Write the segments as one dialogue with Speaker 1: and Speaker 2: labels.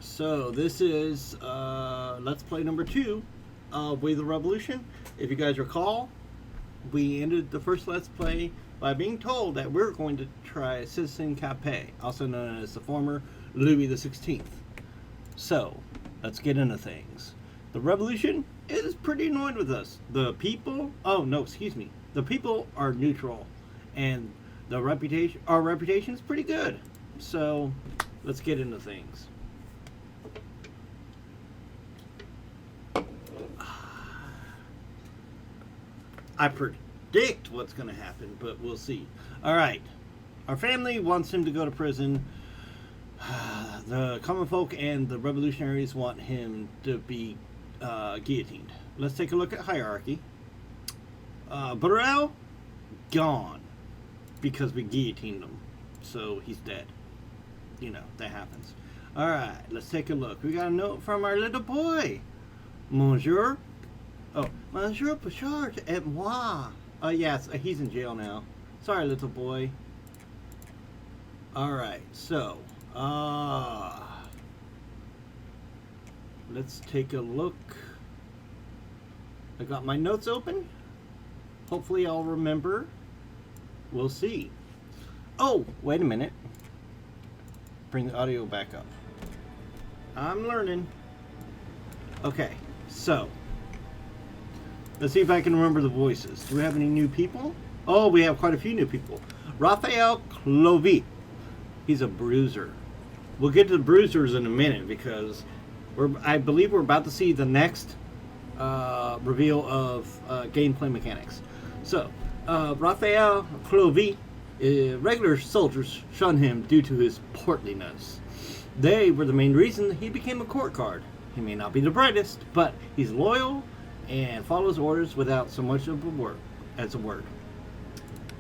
Speaker 1: So this is Let's Play number 2 of We the Revolution. If you guys recall, we ended the first Let's Play by being told that we're going to try Citizen Capet, also known as the former Louis the 16th. So, let's get into things. The revolution is pretty annoyed with us. The people, the people are neutral, and our reputation is pretty good. So, let's get into things. I predict what's going to happen, but we'll see. All right. Our family wants him to go to prison. The common folk and the revolutionaries want him to be guillotined. Let's take a look at hierarchy. Burrell, gone. Because we guillotined him. So he's dead. You know, that happens. All right. Let's take a look. We got a note from our little boy. Monsieur. Oh, Monsieur Pichard et moi. Yes, he's in jail now. Sorry, little boy. Alright, so, let's take a look. I got my notes open. Hopefully I'll remember. We'll see. Oh, wait a minute. Bring the audio back up. I'm learning. Okay, so. Let's see if I can remember the voices. Do we have any new people? Oh, we have quite a few new people. Raphael Clovy. He's a bruiser. We'll get to the bruisers in a minute because I believe we're about to see the next reveal of gameplay mechanics. So, Raphael Clovy, regular soldiers shun him due to his portliness. They were the main reason he became a court guard. He may not be the brightest, but he's loyal and follows orders without so much of a word as a word.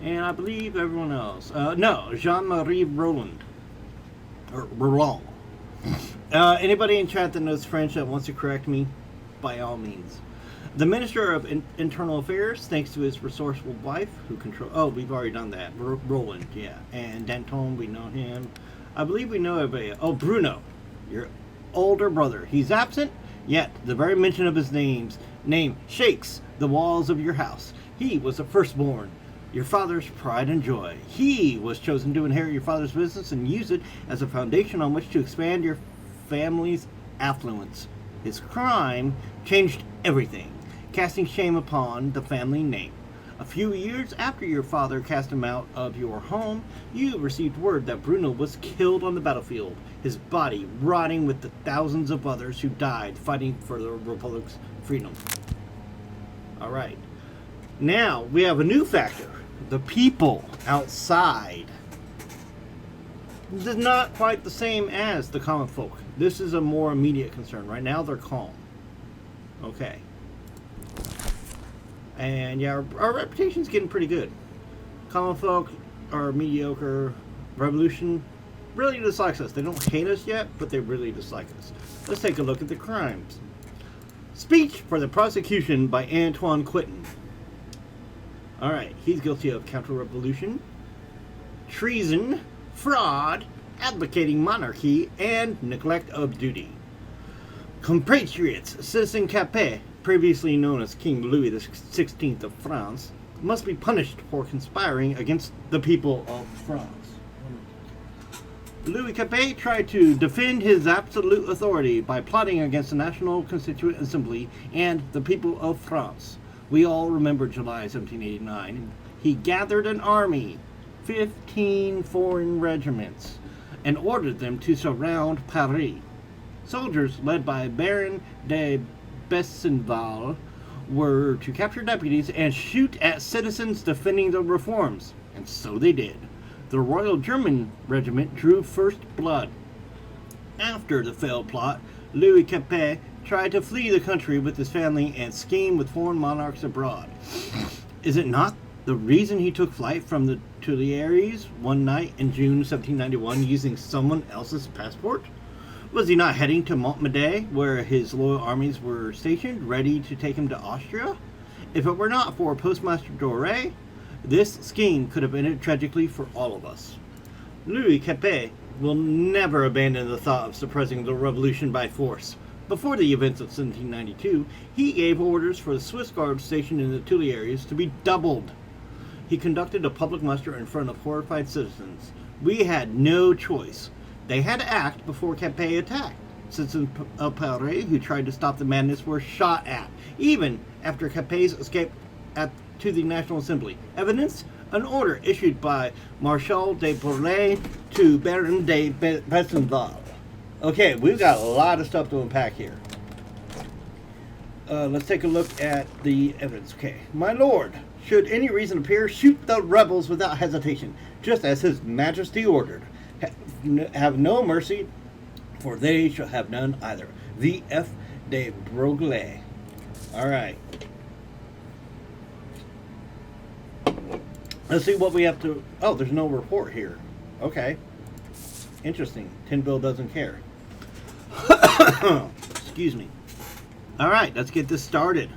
Speaker 1: And I believe everyone else. No, Jean-Marie Roland. Or Roland. Anybody in chat that knows French that wants to correct me, by all means. The Minister of Internal Affairs, thanks to his resourceful wife, who control. Oh, we've already done that. Roland, yeah. And Danton, we know him. I believe we know everybody. Oh, Bruno, your older brother. He's absent, yet the very mention of his name shakes the walls of your house. He was the firstborn, your father's pride and joy. He was chosen to inherit your father's business and use it as a foundation on which to expand your family's affluence. His crime changed everything, casting shame upon the family name. A few years after your father cast him out of your home, you received word that Bruno was killed on the battlefield, his body rotting with the thousands of others who died fighting for the Republic's freedom. Alright. Now, we have a new factor. The people outside. This is not quite the same as the common folk. This is a more immediate concern. Right now, they're calm. Okay. And yeah, our reputation's getting pretty good. Common folk are mediocre. Revolution really dislikes us. They don't hate us yet, but they really dislike us. Let's take a look at the crimes. Speech for the prosecution by Antoine Quitton. Alright, he's guilty of counter-revolution, treason, fraud, advocating monarchy, and neglect of duty. Compatriots, Citizen Capet, previously known as King Louis the 16th of France, must be punished for conspiring against the people of France. Louis Capet tried to defend his absolute authority by plotting against the National Constituent Assembly and the people of France. We all remember July 1789. He gathered an army, 15 foreign regiments, and ordered them to surround Paris. Soldiers led by Baron de Bessenval were to capture deputies and shoot at citizens defending the reforms, and so they did. The Royal German Regiment drew first blood. After the failed plot, Louis Capet tried to flee the country with his family and scheme with foreign monarchs abroad. Is it not the reason he took flight from the Tuileries one night in June 1791 using someone else's passport? Was he not heading to Montmédy, where his loyal armies were stationed, ready to take him to Austria? If it were not for Postmaster Doré, this scheme could have ended tragically for all of us. Louis Capet will never abandon the thought of suppressing the revolution by force. Before the events of 1792, he gave orders for the Swiss guards stationed in the Tuileries to be doubled. He conducted a public muster in front of horrified citizens. We had no choice. They had to act before Capet attacked. Citizens of Paris who tried to stop the madness were shot at, even after Capet's escape to the National Assembly. Evidence? An order issued by Marshal de Broglie to Baron de Besenval. Okay, we've got a lot of stuff to unpack here. Let's take a look at the evidence. Okay, my lord, should any reason appear, shoot the rebels without hesitation, just as his majesty ordered. Have no mercy, for they shall have none either. V. F. de Broglie. All right. Let's see what we have to... Oh, there's no report here. Okay. Interesting. Tinville doesn't care. Excuse me. All right, let's get this started.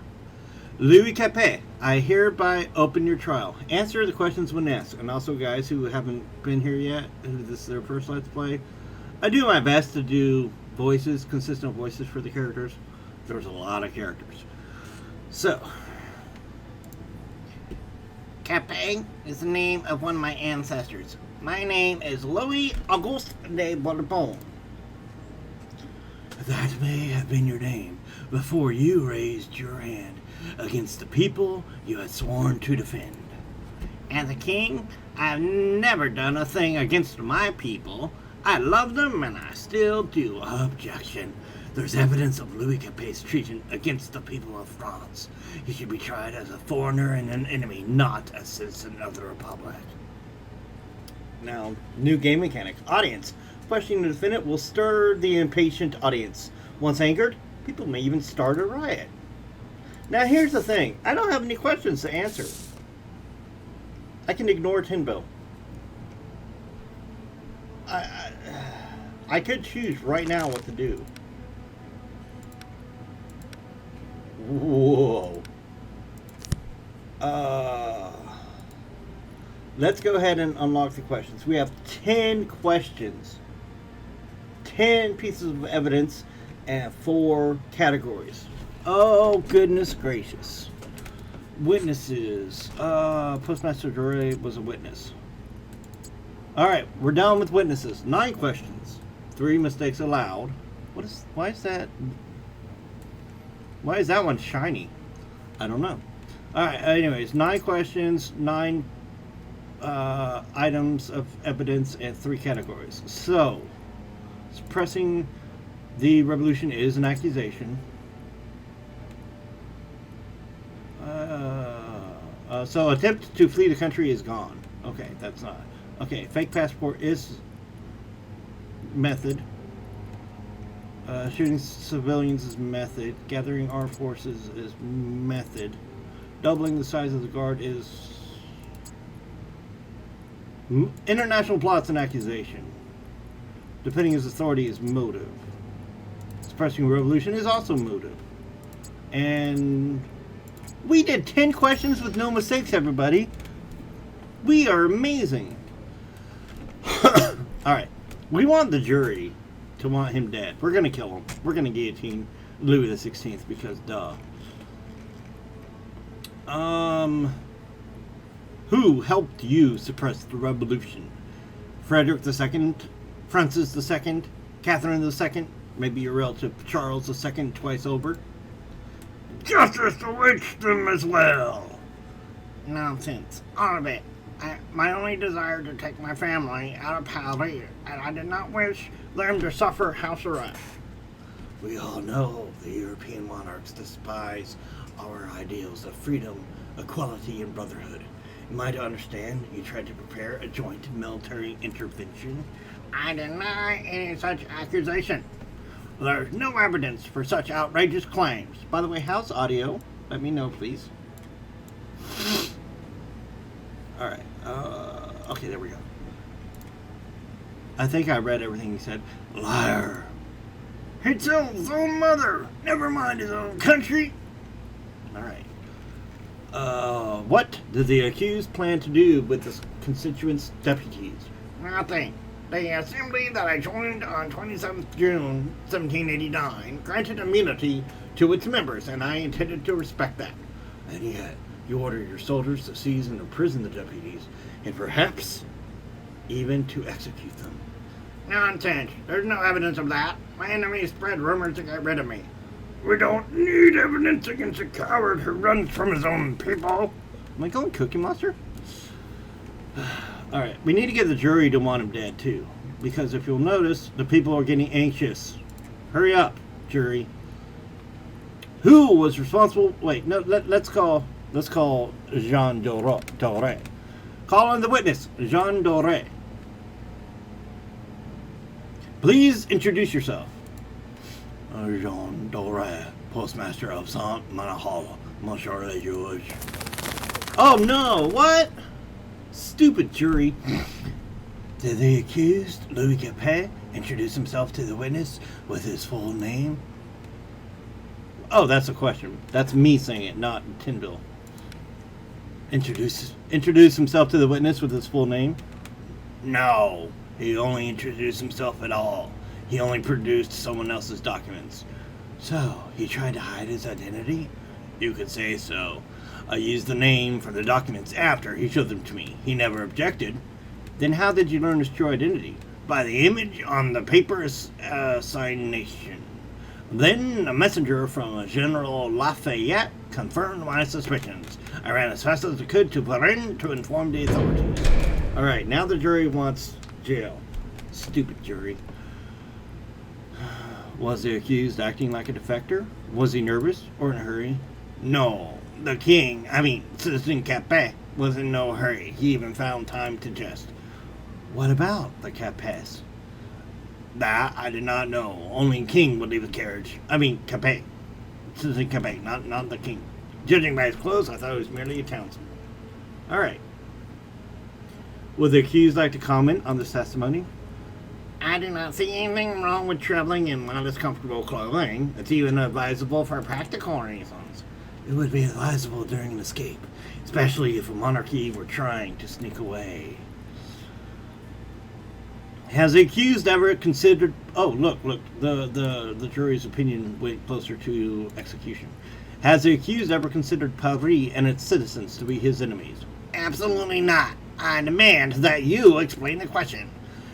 Speaker 1: Louis Capet, I hereby open your trial. Answer the questions when asked. And also, guys who haven't been here yet, who this is their first Let's Play, I do my best to do voices, consistent voices for the characters. There's a lot of characters. So, Capet is the name of one of my ancestors. My name is Louis Auguste de Bourbon. That may have been your name before you raised your hand against the people you had sworn to defend. As a king, I've never done a thing against my people. I love them and I still do. Objection. There's evidence of Louis Capet's treason against the people of France. He should be tried as a foreigner and an enemy, not a citizen of the Republic. Now, new game mechanics. Audience. Questioning the defendant will stir the impatient audience. Once angered, people may even start a riot. Now, here's the thing. I don't have any questions to answer. I can ignore Tinville. I could choose right now what to do. Whoa. Let's go ahead and unlock the questions. We have 10 questions. 10 pieces of evidence and 4 categories. Oh, goodness gracious. Witnesses. Postmaster Dore was a witness. Alright, we're down with witnesses. 9 questions. 3 mistakes allowed. Why is that one shiny? I don't know. Alright, anyways, 9 questions, 9 items of evidence, and 3 categories. So, suppressing the revolution is an accusation. So attempt to flee the country is gone. Okay, that's not. Okay, fake passport is method. Shooting civilians is method. Gathering armed forces is method. Doubling the size of the guard is... International plot's an accusation. Defending his authority is motive. Suppressing revolution is also motive. And we did 10 questions with no mistakes, everybody. We are amazing. Alright. We want the jury to want him dead. We're going to kill him. We're going to guillotine Louis the 16th because duh. Who helped you suppress the revolution? Frederick II? Francis II? Catherine II? Maybe your relative Charles II twice over? Justice awaits them as well. Nonsense. All of it. My only desire to take my family out of Paris, and I did not wish them to suffer house arrest. We all know the European monarchs despise our ideals of freedom, equality, and brotherhood. Am I to understand you tried to prepare a joint military intervention? I deny any such accusation. There's no evidence for such outrageous claims. By the way, how's audio? Let me know, please. Alright. Okay, there we go. I think I read everything he said. Liar. He tells his own mother. Never mind his own country. Alright. What did the accused plan to do with the constituents' deputies? Nothing. The assembly that I joined on 27th June 1789 granted immunity to its members, and I intended to respect that. And yet, you ordered your soldiers to seize and imprison the deputies, and perhaps even to execute them. Nonsense. There's no evidence of that. My enemies spread rumors to get rid of me. We don't need evidence against a coward who runs from his own people. Am I going Cookie Monster? Alright, we need to get the jury to want him dead too. Because if you'll notice, the people are getting anxious. Hurry up, jury. Who was responsible? Wait, no, let's call Jean Doré. Call on the witness, Jean Doré. Please introduce yourself. Jean Doré, postmaster of Saint-Manahal, Monsieur le Juge. Oh no, what? Stupid jury. Did the accused, Louis Capet, introduce himself to the witness with his full name? Oh, that's a question. That's me saying it, not Tinville. Introduce himself to the witness with his full name? No, he only introduced himself at all. He only produced someone else's documents. So, he tried to hide his identity? You could say so. I used the name for the documents after he showed them to me. He never objected. Then how did you learn his true identity? By the image on the paper's assignation. Then a messenger from General Lafayette confirmed my suspicions. I ran as fast as I could to Paris to inform the authorities. Alright, now the jury wants jail. Stupid jury. Was the accused acting like a defector? Was he nervous or in a hurry? No. Citizen Capet was in no hurry. He even found time to jest. What about the Capets? That I did not know. Only King would leave the carriage. Capet. Citizen Capet, not the King. Judging by his clothes, I thought he was merely a townsman. Alright. Would the accused like to comment on this testimony? I do not see anything wrong with traveling in modest, comfortable clothing. It's even advisable for practical reasons. It would be advisable during an escape, especially if a monarchy were trying to sneak away. Has the accused ever considered... Oh, look, the jury's opinion went closer to execution. Has the accused ever considered Paris and its citizens to be his enemies? Absolutely not. I demand that you explain the question.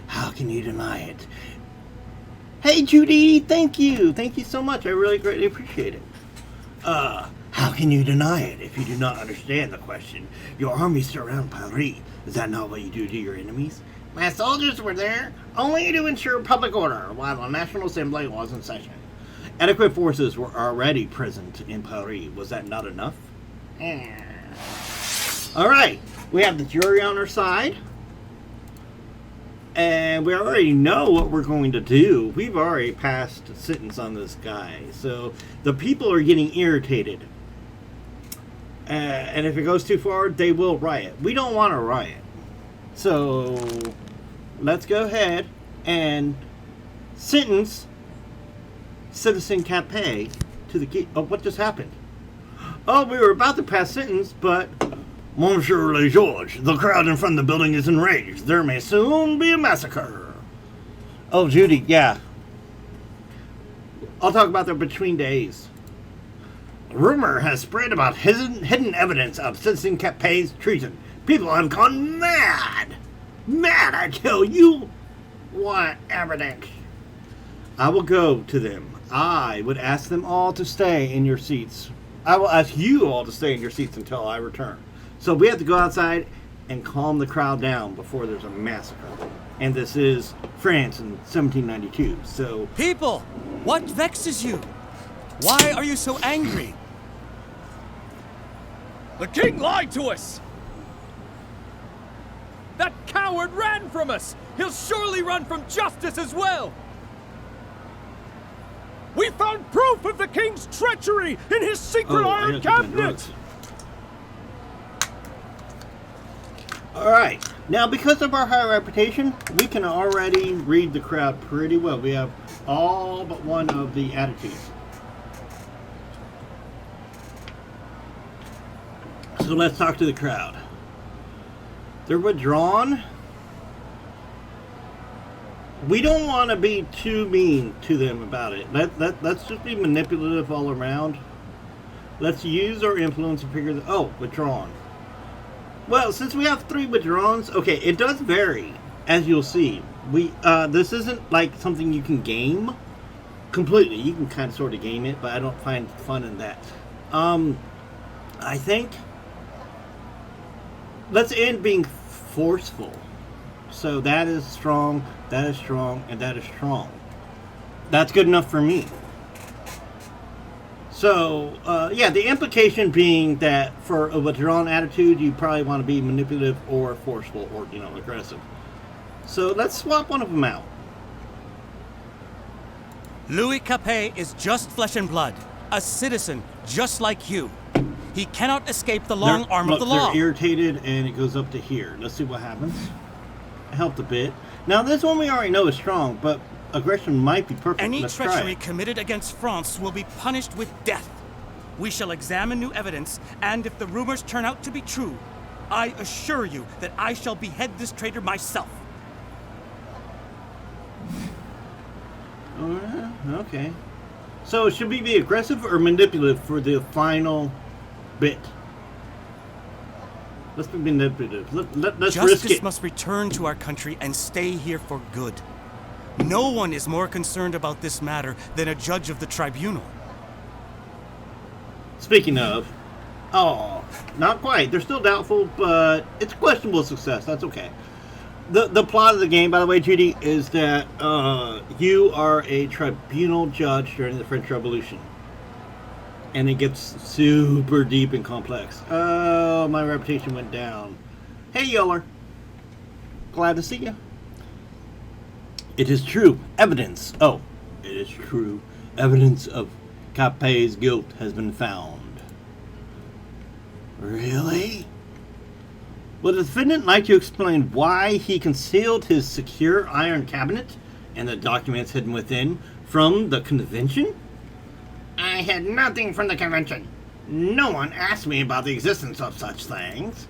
Speaker 1: How can you deny it? Hey, Judy, thank you. Thank you so much. I really greatly appreciate it. How can you deny it if you do not understand the question? Your armies surround Paris. Is that not what you do to your enemies? My soldiers were there only to ensure public order while the National Assembly was in session. Adequate forces were already present in Paris. Was that not enough? Alright, we have the jury on our side. And we already know what we're going to do. We've already passed a sentence on this guy. So the people are getting irritated. And if it goes too far, they will riot. We don't want to riot. So let's go ahead and sentence Citizen Capet to the... Oh, what just happened? Oh, we were about to pass sentence, but... Monsieur le Juge, the crowd in front of the building is enraged. There may soon be a massacre. Oh, Judy, yeah. I'll talk about that between days. Rumor has spread about hidden evidence of Citizen Capet's treason. People have gone mad. Mad, I tell you. What evidence? I will go to them. I would ask them all to stay in your seats. I will ask you all to stay in your seats until I return. So we have to go outside and calm the crowd down before there's a massacre. And this is France in 1792, so...
Speaker 2: People! What vexes you? Why are you so angry?
Speaker 3: The king lied to us! That coward ran from us! He'll surely run from justice as well! We found proof of the king's treachery in his secret iron cabinet!
Speaker 1: Alright, now because of our high reputation, we can already read the crowd pretty well. We have all but one of the attitudes. So let's talk to the crowd. They're withdrawn. we don't want to be too mean to them about it. Let's just be manipulative all around. Let's use our influence to figure the... Oh, withdrawn. Well, since we have 3 withdrawns, okay, it does vary, as you'll see. This isn't like something you can game completely. You can kind of sort of game it, but I don't find fun in that. I think let's end being forceful. So that is strong, and that is strong. That's good enough for me. So, yeah, the implication being that for a withdrawn attitude, you probably want to be manipulative or forceful or, aggressive. So let's swap one of them out.
Speaker 2: Louis Capet is just flesh and blood, a citizen just like you. He cannot escape the long arm of the law.
Speaker 1: They're irritated, and it goes up to here. Let's see what happens. It helped a bit. Now, this one we already know is strong, but aggression might be perfect.
Speaker 2: Any
Speaker 1: Let's
Speaker 2: treachery committed against France will be punished with death. We shall examine new evidence, and if the rumors turn out to be true, I assure you that I shall behead this traitor myself.
Speaker 1: Okay. So, should we be aggressive or manipulative for the final bit? Let's be manipulative. Let's risk it.
Speaker 2: Justice must return to our country and stay here for good. No one is more concerned about this matter than a judge of the tribunal.
Speaker 1: Speaking of, not quite. They're still doubtful, but it's questionable success. That's okay. The plot of the game, by the way, Judy, is that you are a tribunal judge during the French Revolution. And it gets super deep and complex. Oh, my reputation went down. Hey, Yeller. Glad to see you. It is true. Evidence. Oh, it is true. Evidence of Capet's guilt has been found. Really? Would the defendant like to explain why he concealed his secure iron cabinet and the documents hidden within from the convention? I had nothing from the convention. No one asked me about the existence of such things.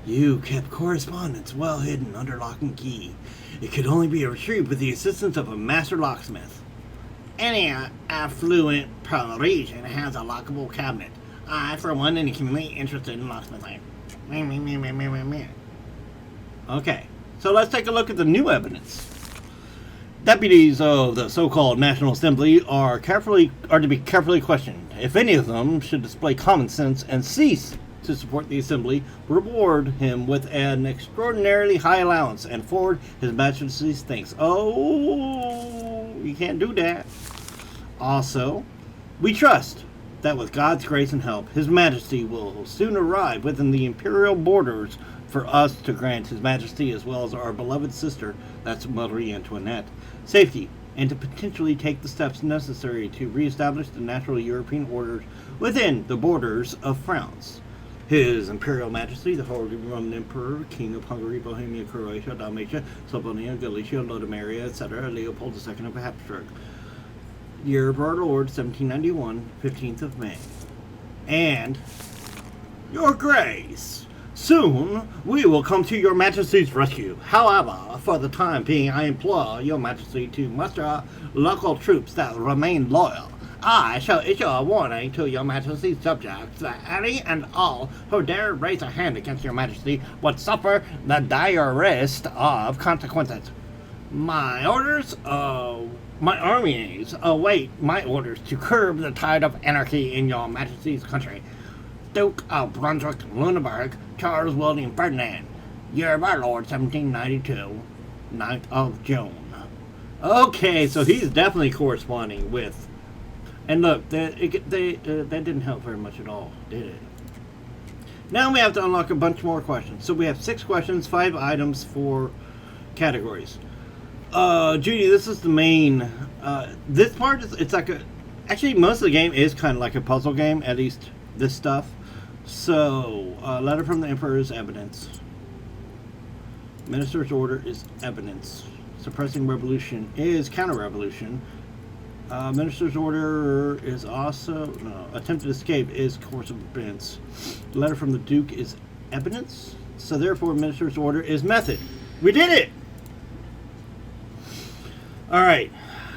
Speaker 1: You kept correspondence well hidden under lock and key. It could only be retrieved with the assistance of a master locksmith. Any affluent Parisian has a lockable cabinet. I, for one, am keenly interested in locksmithing. Okay, so let's take a look at the new evidence. Deputies of the so-called National Assembly are to be carefully questioned. If any of them should display common sense and cease to support the Assembly, reward him with an extraordinarily high allowance and forward His Majesty's thanks. Oh, you can't do that. Also, we trust that with God's grace and help, His Majesty will soon arrive within the imperial borders for us to grant His Majesty, as well as our beloved sister, that's Marie Antoinette, safety, and to potentially take the steps necessary to reestablish the natural European orders within the borders of France. His Imperial Majesty, the Holy Roman Emperor, King of Hungary, Bohemia, Croatia, Dalmatia, Slavonia, Galicia, Lodomeria, etc., Leopold II of Habsburg. Year of our Lord, 1791, 15th of May. And, Your Grace, soon we will come to Your Majesty's rescue. However, for the time being, I implore Your Majesty to muster local troops that remain loyal. I shall issue a warning to Your Majesty's subjects that any and all who dare raise a hand against Your Majesty would suffer the direst of consequences. My armies await my orders to curb the tide of anarchy in Your Majesty's country. Duke of Brunswick, Lunenburg, Charles William Ferdinand, Year of our Lord, 1792, 9th of June. Okay, so he's definitely corresponding with... And look, that didn't help very much at all, did it? Now we have to unlock a bunch more questions. So we have 6 questions, 5 items, 4 categories. Judy, this is the main... this part, it's like a... Actually, most of the game is kind of like a puzzle game, at least this stuff. So, letter from the Emperor is evidence. Minister's order is evidence. Suppressing revolution is counter-revolution. Minister's order is also... No, attempted escape is course of events. Letter from the Duke is evidence. So therefore, Minister's order is method. We did it! Alright.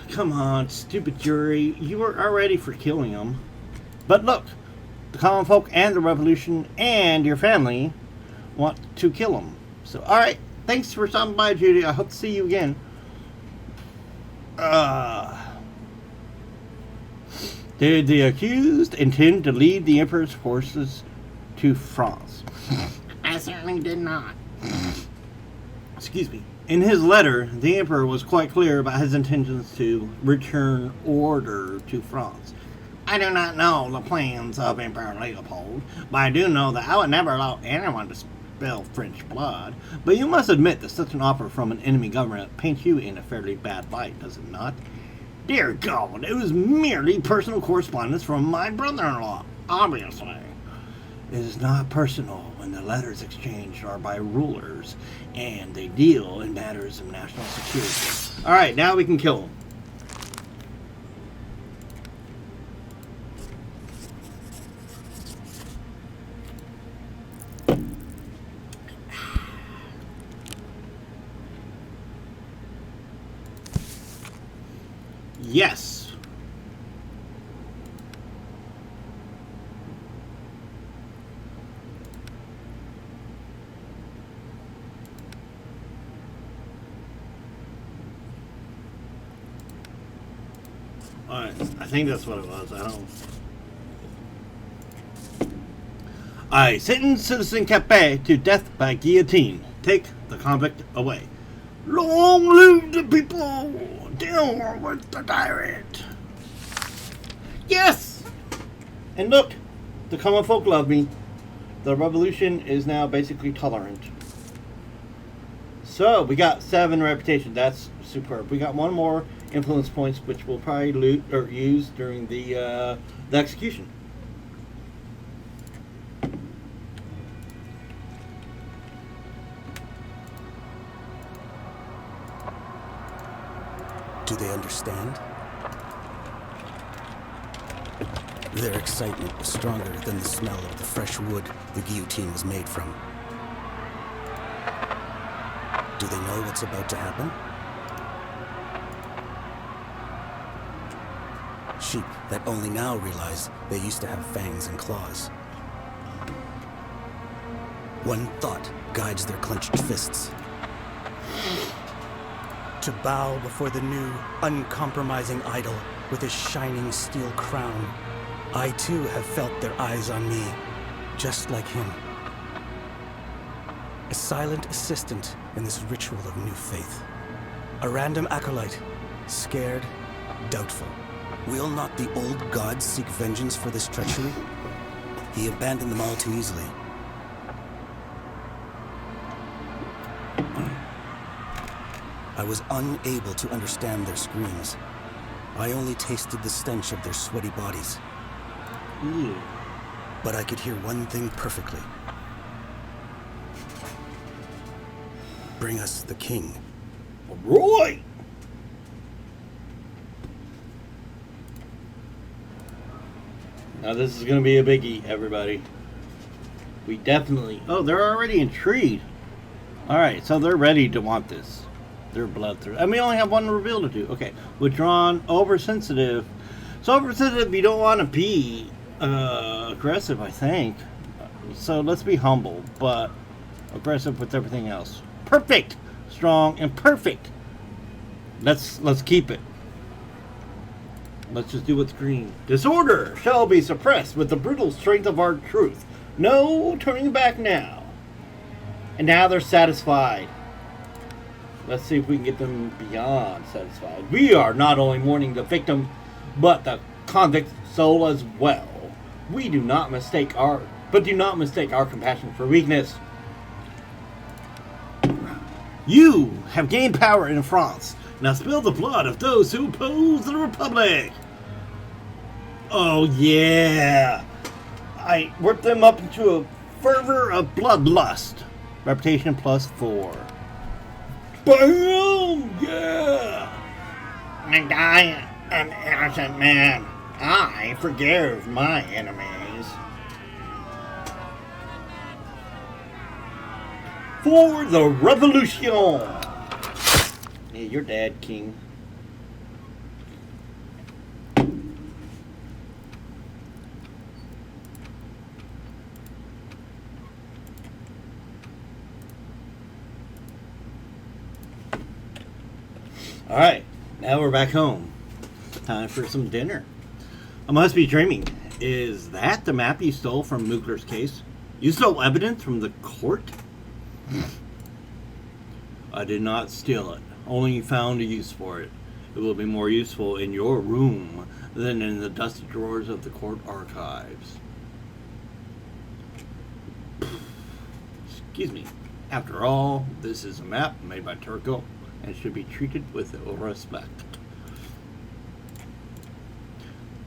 Speaker 1: Come on, stupid jury. You were already for killing him. But look, the common folk and the revolution and your family want to kill him. So, alright. Thanks for stopping by, Judy. I hope to see you again. Did the accused intend to lead the Emperor's forces to France?
Speaker 4: I certainly did not.
Speaker 1: Excuse me. In his letter, the Emperor was quite clear about his intentions to return order to France.
Speaker 4: I do not know the plans of Emperor Leopold, but I do know that I would never allow anyone to spill French blood.
Speaker 1: But you must admit that such an offer from an enemy government paints you in a fairly bad light, does it not?
Speaker 4: Dear God, it was merely personal correspondence from my brother-in-law, obviously.
Speaker 1: It is not personal when the letters exchanged are by rulers, and they deal in matters of national security. Alright, now we can kill him. Yes. Alright, I think that's what it was. I don't. I sentence Citizen Capet to death by guillotine. Take the convict away.
Speaker 4: Long live the people! Down with the tyrant!
Speaker 1: Yes! And look, the common folk love me. The revolution is now basically tolerant. So, we got 7 reputation. That's superb. We got 1 more influence points, which we'll probably loot or use during the execution.
Speaker 2: Do they understand? Their excitement was stronger than the smell of the fresh wood the guillotine was made from. Do they know what's about to happen? Sheep that only now realize they used to have fangs and claws. One thought guides their clenched fists. To bow before the new, uncompromising idol with his shining steel crown. I too have felt their eyes on me, just like him. A silent assistant in this ritual of new faith. A random acolyte, scared, doubtful. Will not the old gods seek vengeance for this treachery? He abandoned them all too easily. I was unable to understand their screams. I only tasted the stench of their sweaty bodies. But I could hear one thing perfectly. Bring us the king.
Speaker 1: Roy! Now this is going to be a biggie, everybody. We definitely... Oh, they're already intrigued. Alright, so they're ready to want this. They're bloodthirsty. And we only have 1 reveal to do. Okay, withdrawn, oversensitive. So oversensitive, you don't want to be aggressive, I think. So let's be humble, but aggressive with everything else. Perfect! Strong and perfect. Let's keep it. Let's just do what's green. Disorder shall be suppressed with the brutal strength of our truth. No turning back now. And now they're satisfied. Let's see if we can get them beyond satisfied. We are not only mourning the victim, but the convict's soul as well. We do not mistake our compassion for weakness. You have gained power in France. Now spill the blood of those who oppose the Republic. Oh yeah. I worked them up into a fervor of bloodlust. Reputation +4. Bam! Yeah!
Speaker 4: And I am an innocent man. I forgive my enemies.
Speaker 1: For the revolution! Yeah, you're dead, King. Alright, now we're back home. Time for some dinner. I must be dreaming. Is that the map you stole from Moogler's case? You stole evidence from the court? I did not steal it. Only found a use for it. It will be more useful in your room than in the dusty drawers of the court archives. Excuse me. After all, this is a map made by Turco and should be treated with respect.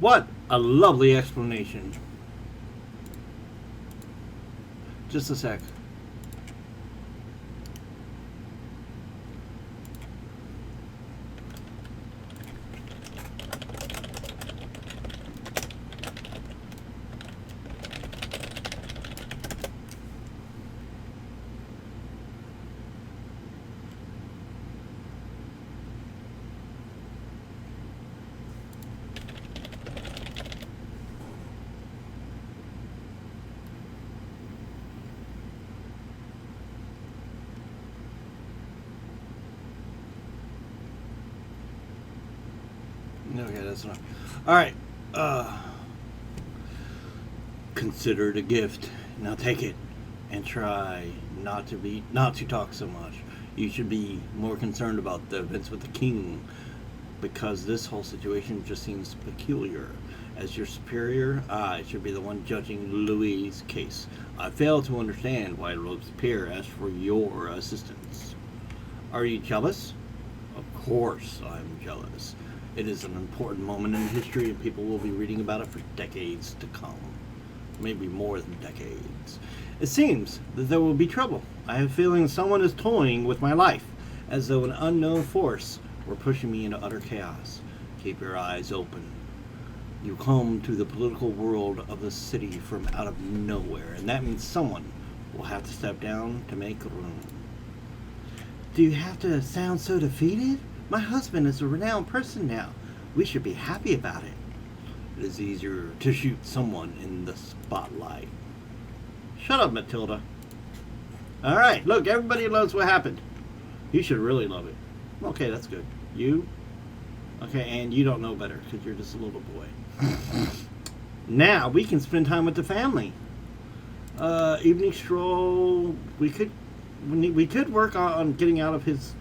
Speaker 1: What a lovely explanation. Just a sec. Okay, that's enough. Alright. Consider it a gift. Now take it and try not to talk so much. You should be more concerned about the events with the king, because this whole situation just seems peculiar. As your superior, I should be the one judging Louis' case. I fail to understand why Robespierre asked for your assistance. Are you jealous? Of course I'm jealous. It is an important moment in history, and people will be reading about it for decades to come. Maybe more than decades. It seems that there will be trouble. I have a feeling someone is toying with my life, as though an unknown force were pushing me into utter chaos. Keep your eyes open. You come to the political world of the city from out of nowhere, and that means someone will have to step down to make room. Do you have to sound so defeated? My husband is a renowned person now. We should be happy about it. It is easier to shoot someone in the spotlight. Shut up, Matilda. Alright, look, everybody loves what happened. You should really love it. Okay, that's good. You? Okay, and you don't know better because you're just a little boy. Now we can spend time with the family. Evening stroll. We could work on getting out of his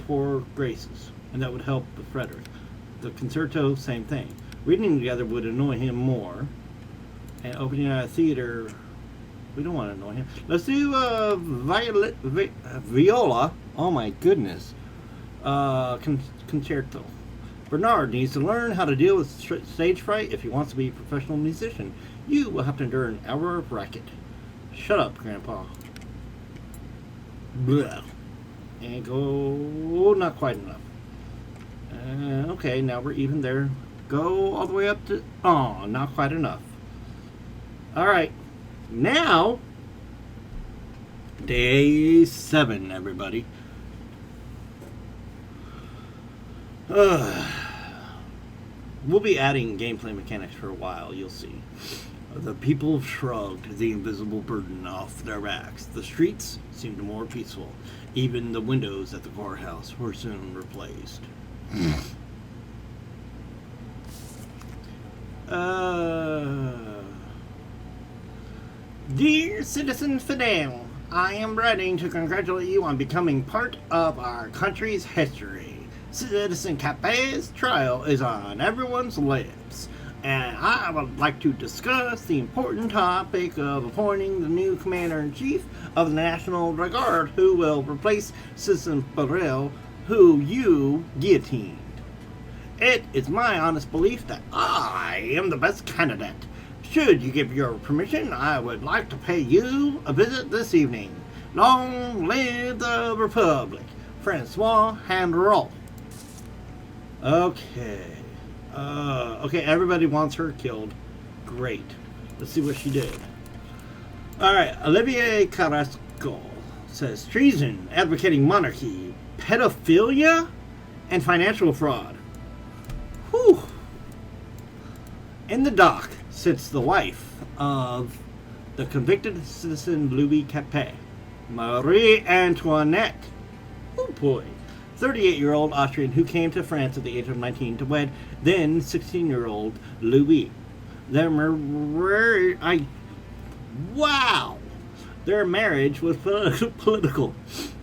Speaker 1: poor graces, and that would help with Frederick. The concerto, same thing. Reading together would annoy him more, and opening a theater, we don't want to annoy him. Let's do viola. Oh my goodness. Concerto. Bernard needs to learn how to deal with stage fright if he wants to be a professional musician. You will have to endure an hour of racket. Shut up, Grandpa. Blah. And go... not quite enough. Okay, now we're even there. Go all the way up to... oh, not quite enough. Alright. Now... day 7, everybody. We'll be adding gameplay mechanics for a while, you'll see. The people shrugged the invisible burden off their backs. The streets seemed more peaceful. Even the windows at the courthouse were soon replaced. Dear Citizen Fidel, I am writing to congratulate you on becoming part of our country's history. Citizen Capet's trial is on everyone's lips, and I would like to discuss the important topic of appointing the new Commander-in-Chief of the National Guard, who will replace Citizen Fidel, who you guillotined. It is my honest belief that I am the best candidate. Should you give your permission, I would like to pay you a visit this evening. Long live the Republic. Francois Handrol. Okay. Okay, everybody wants her killed. Great. Let's see what she did. Alright, Olivier Carrasco says treason, advocating monarchy, pedophilia, and financial fraud. Whew. In the dock sits the wife of the convicted citizen Louis Capet, Marie Antoinette. Oh boy. 38-year-old Austrian who came to France at the age of 19 to wed then 16-year-old Louis. Their marriage was political.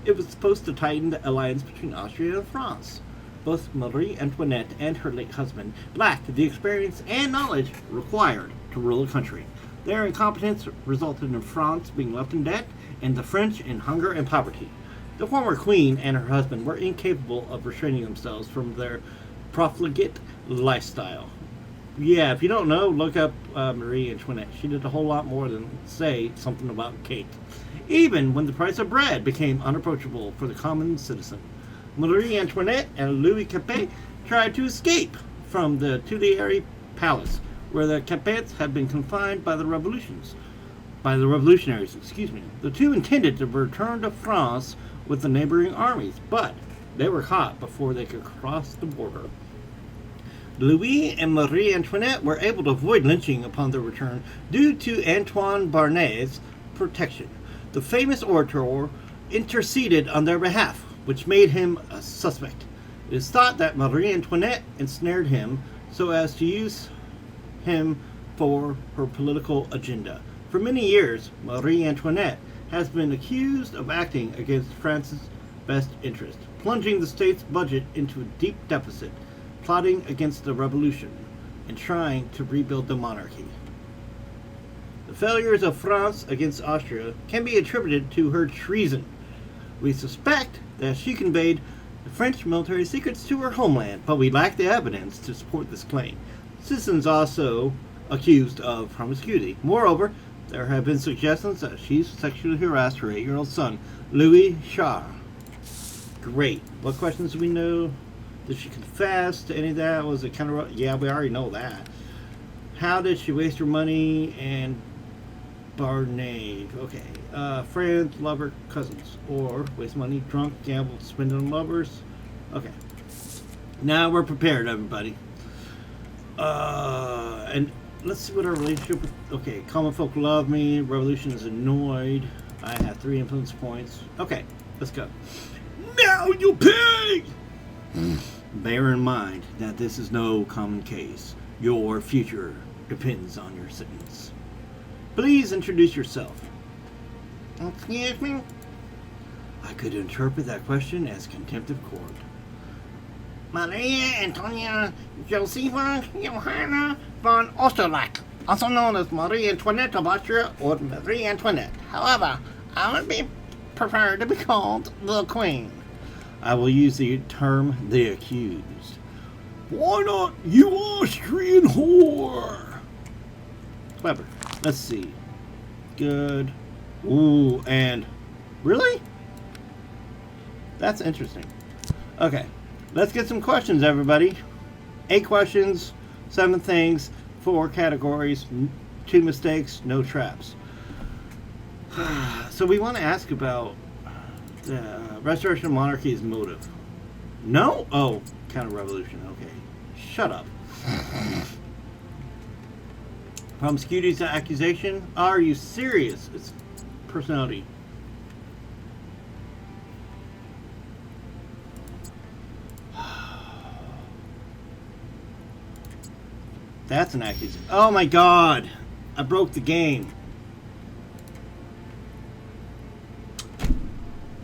Speaker 1: It was supposed to tighten the alliance between Austria and France. Both Marie Antoinette and her late husband lacked the experience and knowledge required to rule a country. Their incompetence resulted in France being left in debt and the French in hunger and poverty. The former queen and her husband were incapable of restraining themselves from their profligate lifestyle. Yeah, if you don't know, look up Marie Antoinette. She did a whole lot more than say something about cake. Even when the price of bread became unapproachable for the common citizen, Marie Antoinette and Louis Capet tried to escape from the Tuileries Palace, where the Capets had been confined by the revolutionaries. The two intended to return to France with the neighboring armies, but they were caught before they could cross the border. Louis and Marie Antoinette were able to avoid lynching upon their return due to Antoine Barnet's protection. The famous orator interceded on their behalf, which made him a suspect. It is thought that Marie Antoinette ensnared him so as to use him for her political agenda. For many years, Marie Antoinette has been accused of acting against France's best interest, plunging the state's budget into a deep deficit, plotting against the revolution, and trying to rebuild the monarchy. The failures of France against Austria can be attributed to her treason. We suspect that she conveyed the French military secrets to her homeland, but we lack the evidence to support this claim. Citizens also accused of promiscuity. Moreover, there have been suggestions that she sexually harassed her 8-year-old son, Louis Charles. Great. What questions do we know? Did she confess to any of that? Was it kind of... Yeah, we already know that. How did she waste her money? And Barney. Okay. Friends, lover, cousins. Or waste money, drunk, gamble, spend on lovers. Okay. Now we're prepared, everybody. And let's see what our relationship with... Okay, common folk love me. Revolution is annoyed. I have 3 influence points. Okay, let's go. Now you pay! Bear in mind that this is no common case. Your future depends on your sentence. Please introduce yourself.
Speaker 4: Excuse me?
Speaker 1: I could interpret that question as contempt of court.
Speaker 4: Maria Antonia Josepha Johanna von Osterlach, also known as Marie Antoinette of Austria or Marie Antoinette. However, I would be preferred to be called the Queen.
Speaker 1: I will use the term the accused.
Speaker 3: Why not, you Austrian whore?
Speaker 1: Clever. Let's see. Good. Ooh, and... Really? That's interesting. Okay. Let's get some questions, everybody. 8 questions, 7 things, 4 categories, 2 mistakes, no traps. So we want to ask about the restoration of monarchy's motive. No? Oh, counter-revolution. Okay. Shut up. Promiscuity is an accusation? Are you serious? It's personality. That's an accusation. Oh my god! I broke the game.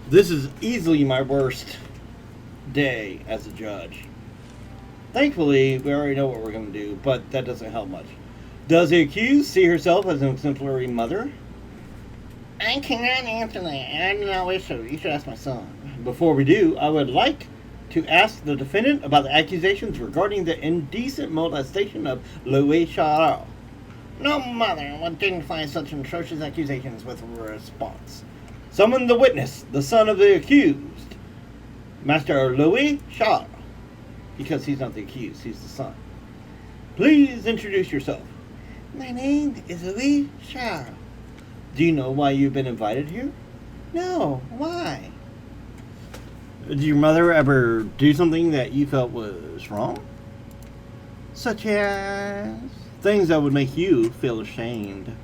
Speaker 1: This is easily my worst day as a judge. Thankfully, we already know what we're going to do, but that doesn't help much. Does the accused see herself as an exemplary mother?
Speaker 4: I cannot answer that. I do not wish to. You should ask my son.
Speaker 1: Before we do, I would like to ask the defendant about the accusations regarding the indecent molestation of Louis Charles.
Speaker 4: No mother would dignify such atrocious accusations with a response.
Speaker 1: Summon the witness, the son of the accused, Master Louis Charles, because he's not the accused, he's the son. Please introduce yourself.
Speaker 4: My name is Louis Charles.
Speaker 1: Do you know why you've been invited here?
Speaker 4: No, why?
Speaker 1: Did your mother ever do something that you felt was wrong?
Speaker 4: Such as?
Speaker 1: Things that would make you feel ashamed.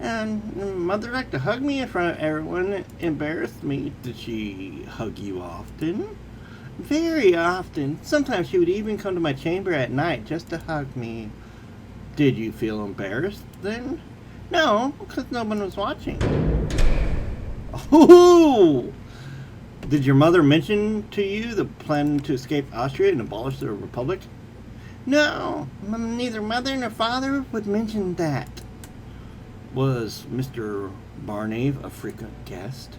Speaker 4: And mother liked to hug me in front of everyone. It embarrassed me.
Speaker 1: Did she hug you often? Very often. Sometimes she would even come to my chamber at night just to hug me. Did you feel embarrassed then? No, because no one was watching. Oh! Did your mother mention to you the plan to escape Austria and abolish the Republic? No, neither mother nor father would mention that. Was Mr. Barnave a frequent guest?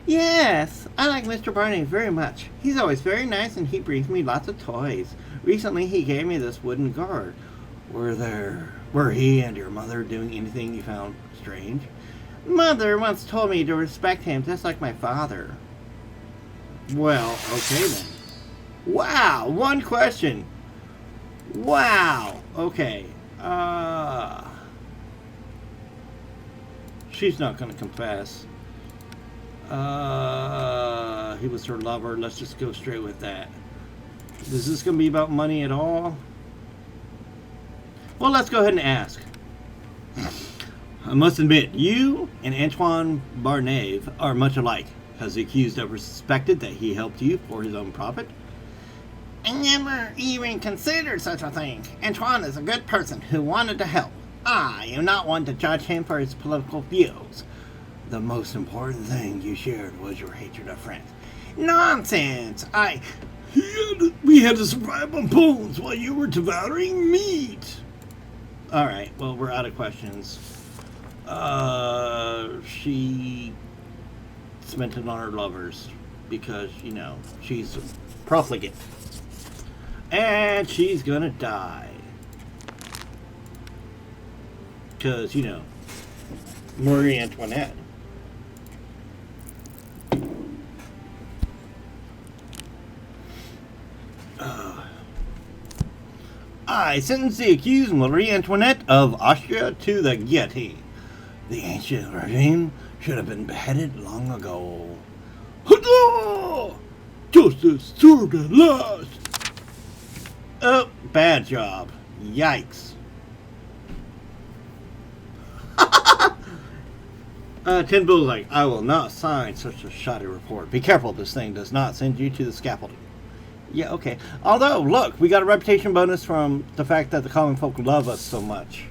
Speaker 1: Yes, I like Mr. Barnave very much. He's always very nice and he brings me lots of toys. Recently he gave me this wooden guard. Were he and your mother doing anything you found strange? Mother once told me to respect him just like my father. Well, okay then. Wow, one question. Wow, okay. She's not gonna confess. He was her lover. Let's just go straight with that. Is this gonna be about money at all? Well, let's go ahead and ask. I must admit, you and Antoine Barnave are much alike. Has the accused ever suspected that he helped you for his own profit?
Speaker 4: I never even considered such a thing. Antoine is a good person who wanted to help. I am not one to judge him for his political views.
Speaker 1: The most important thing you shared was your hatred of France.
Speaker 4: Nonsense!
Speaker 1: We had to survive on bones while you were devouring meat. Alright, well, we're out of questions. She spent it on her lovers because, you know, she's a profligate. And she's gonna die. Because, you know, Marie Antoinette. I sentence the accused Marie Antoinette of Austria to the guillotine. The ancient regime should have been beheaded long ago. Huzzah! Justice served at last! Oh, bad job. Yikes. Tin Bull's like, I will not sign such a shoddy report. Be careful, this thing does not send you to the scaffolding. Yeah, okay. Although, look, we got a reputation bonus from the fact that the common folk love us so much.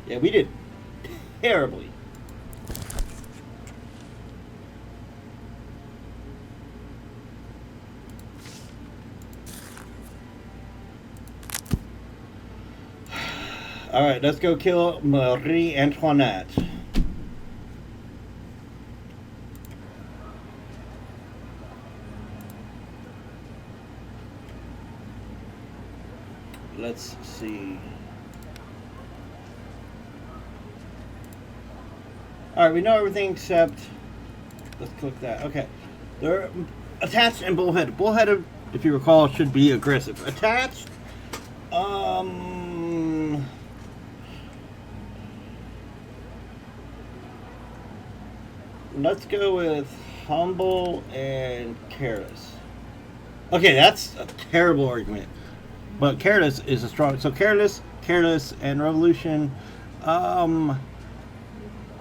Speaker 1: Yeah, we did terribly. Alright, let's go kill Marie Antoinette. Let's see. Alright, we know everything except... Let's click that. Okay. They're attached and bullheaded. Bullheaded, if you recall, should be aggressive. Attached... Let's go with humble and careless. Okay, that's a terrible argument. But careless is a strong... So careless, and revolution.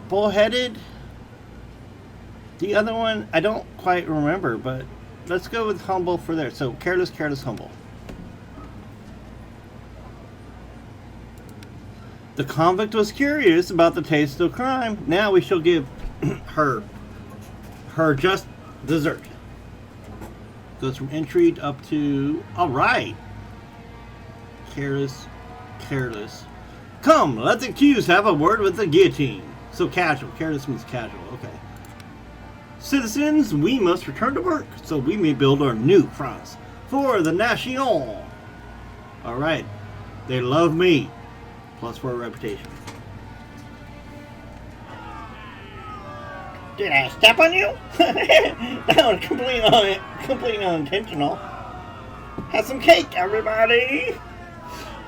Speaker 1: Bullheaded. The other one, I don't quite remember, but let's go with humble for there. So careless, humble. The convict was curious about the taste of crime. Now we shall give her just dessert. Goes from intrigued up to... Alright. Careless. Come, let the accused have a word with the guillotine. So casual. Careless means casual. Okay. Citizens, we must return to work so we may build our new France for the nation. Alright. They love me. Plus for a reputation.
Speaker 4: Did I step on you? That was completely unintentional. Have some cake, everybody.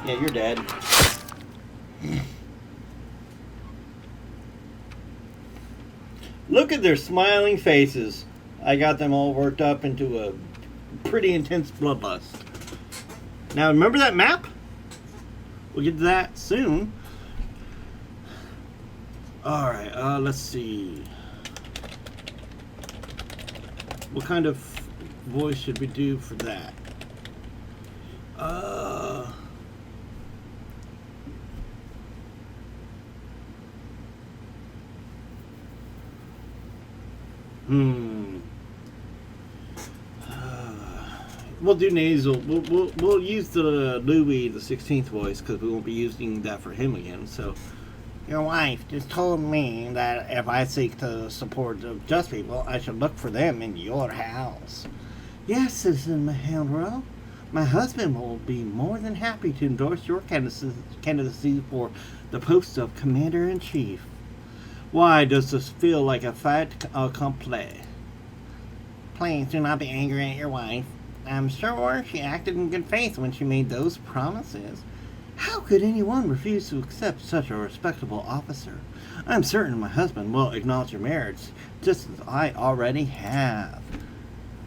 Speaker 1: Yeah, you're dead. Look at their smiling faces. I got them all worked up into a pretty intense bloodlust. Now, remember that map? We'll get to that soon. Alright, let's see. What kind of voice should we do for that? We'll do nasal. We'll use the Louis the 16th voice because we won't be using that for him again. So,
Speaker 4: Your wife just told me that if I seek the support of just people, I should look for them in your house.
Speaker 1: yes, Citizen Mahendro, my husband will be more than happy to endorse your candidacy for the post of Commander-in-Chief. Why does this feel like a fait accompli?
Speaker 4: Please do not be angry at your wife. I'm sure she acted in good faith when she made those promises.
Speaker 1: How could anyone refuse to accept such a respectable officer? I'm certain my husband will acknowledge your merits, just as I already have.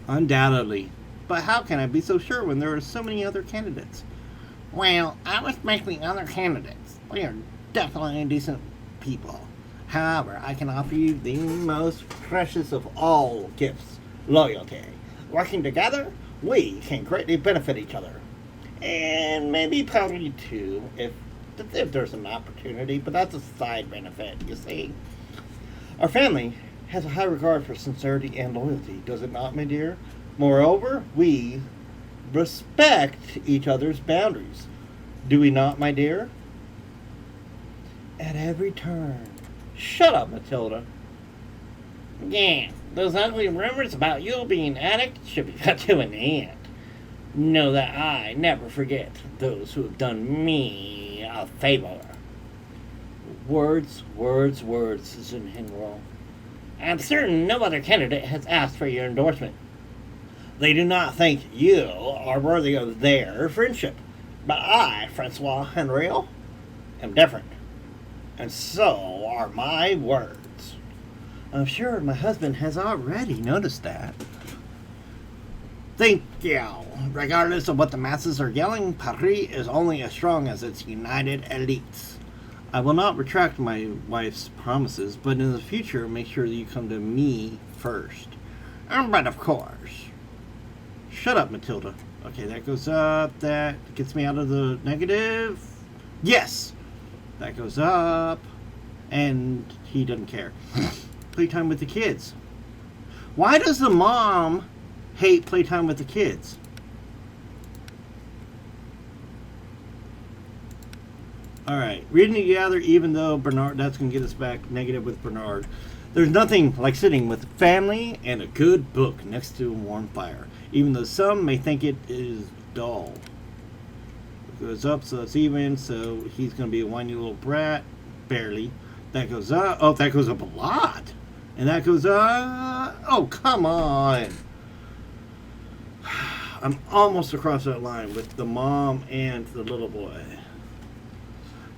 Speaker 1: Undoubtedly. But how can I be so sure when there are so many other candidates?
Speaker 4: Well, I respect the other candidates. They are definitely decent people.
Speaker 1: However, I can offer you the most precious of all gifts, loyalty.
Speaker 4: Working together, we can greatly benefit each other. And maybe poverty too, if there's an opportunity, but that's a side benefit, you see.
Speaker 1: Our family has a high regard for sincerity and loyalty, does it not, my dear? Moreover, we respect each other's boundaries. Do we not, my dear? At every turn. Shut up, Matilda.
Speaker 4: Yeah, those ugly rumors about you being an addict should be put to an end. Know that I never forget those who have done me a favor.
Speaker 1: Words, words, words, Citizen Henry.
Speaker 4: I'm certain no other candidate has asked for your endorsement.
Speaker 1: They do not think you are worthy of their friendship.
Speaker 4: But I, Francois Henriot, am different. And so are my words.
Speaker 1: I'm sure my husband has already noticed that.
Speaker 4: Thank you. Regardless of what the masses are yelling, Paris is only as strong as its united elites.
Speaker 1: I will not retract my wife's promises, but in the future, make sure that you come to me first.
Speaker 4: But of course.
Speaker 1: Shut up, Matilda. Okay, that goes up. That gets me out of the negative. Yes! That goes up. And he doesn't care. Playtime with the kids. Why does the mom hate playtime with the kids? Alright, reading together, even though Bernard, that's going to get us back negative with Bernard. There's nothing like sitting with family and a good book next to a warm fire, even though some may think it is dull. It goes up, so it's even, so he's going to be a whiny little brat. Barely. That goes up. Oh, that goes up a lot. And that goes up. Oh, come on. I'm almost across that line with the mom and the little boy.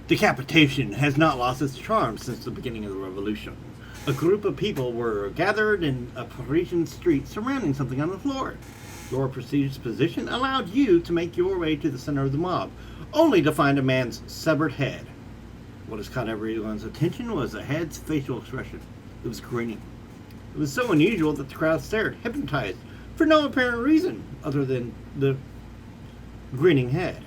Speaker 1: Decapitation has not lost its charm since the beginning of the revolution. A group of people were gathered in a Parisian street surrounding something on the floor. Your prestigious position allowed you to make your way to the center of the mob, only to find a man's severed head. What has caught everyone's attention was the head's facial expression. It was grinning. It was so unusual that the crowd stared, hypnotized, for no apparent reason other than the grinning head.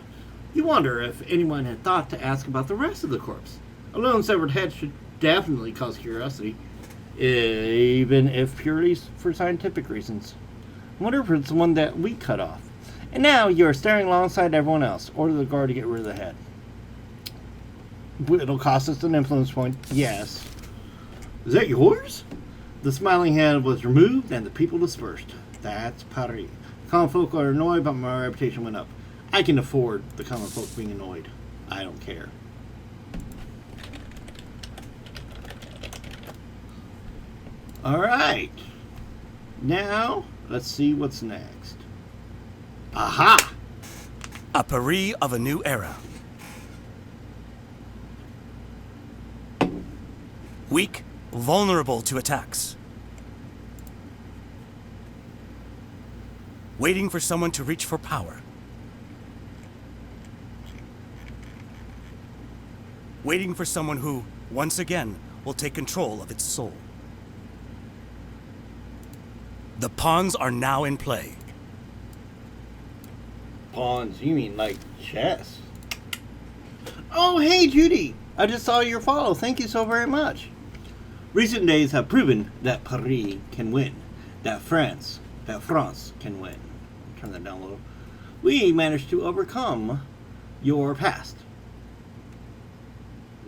Speaker 1: You wonder if anyone had thought to ask about the rest of the corpse. A lone severed head should definitely cause curiosity, even if purely for scientific reasons. I wonder if it's the one that we cut off. And now you are staring alongside everyone else. Order the guard to get rid of the head. It'll cost us an influence point. Yes. Is that yours? The smiling head was removed and the people dispersed. That's Paris. Common folk are annoyed, but my reputation went up. I can afford the common folk being annoyed. I don't care. Alright. Now, let's see what's next. Aha!
Speaker 2: A Paris of a new era. Weak, vulnerable to attacks. Waiting for someone to reach for power. Waiting for someone who, once again, will take control of its soul. The pawns are now in play.
Speaker 1: Pawns, you mean like chess? Oh, hey, Judy. I just saw your follow. Thank you so very much. Recent days have proven that Paris can win. That France can win. Turn that down a little. We managed to overcome your past.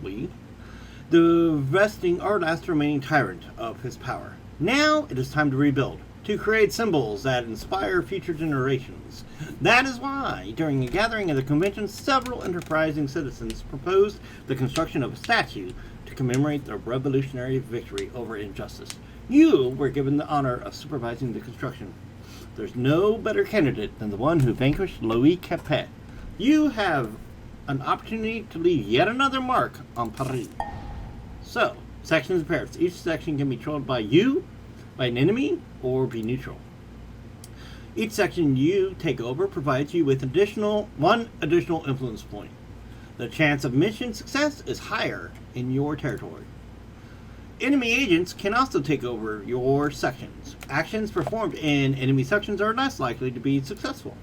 Speaker 1: We? The vesting our last remaining tyrant of his power. Now it is time to rebuild, to create symbols that inspire future generations. That is why, during a gathering of the convention, several enterprising citizens proposed the construction of a statue to commemorate the revolutionary victory over injustice. You were given the honor of supervising the construction. There's no better candidate than the one who vanquished Louis Capet. You have an opportunity to leave yet another mark on Paris. So, sections of Paris. Each section can be controlled by you, by an enemy, or be neutral. Each section you take over provides you with one additional influence point. The chance of mission success is higher in your territory. Enemy agents can also take over your sections. Actions performed in enemy sections are less likely to be successful.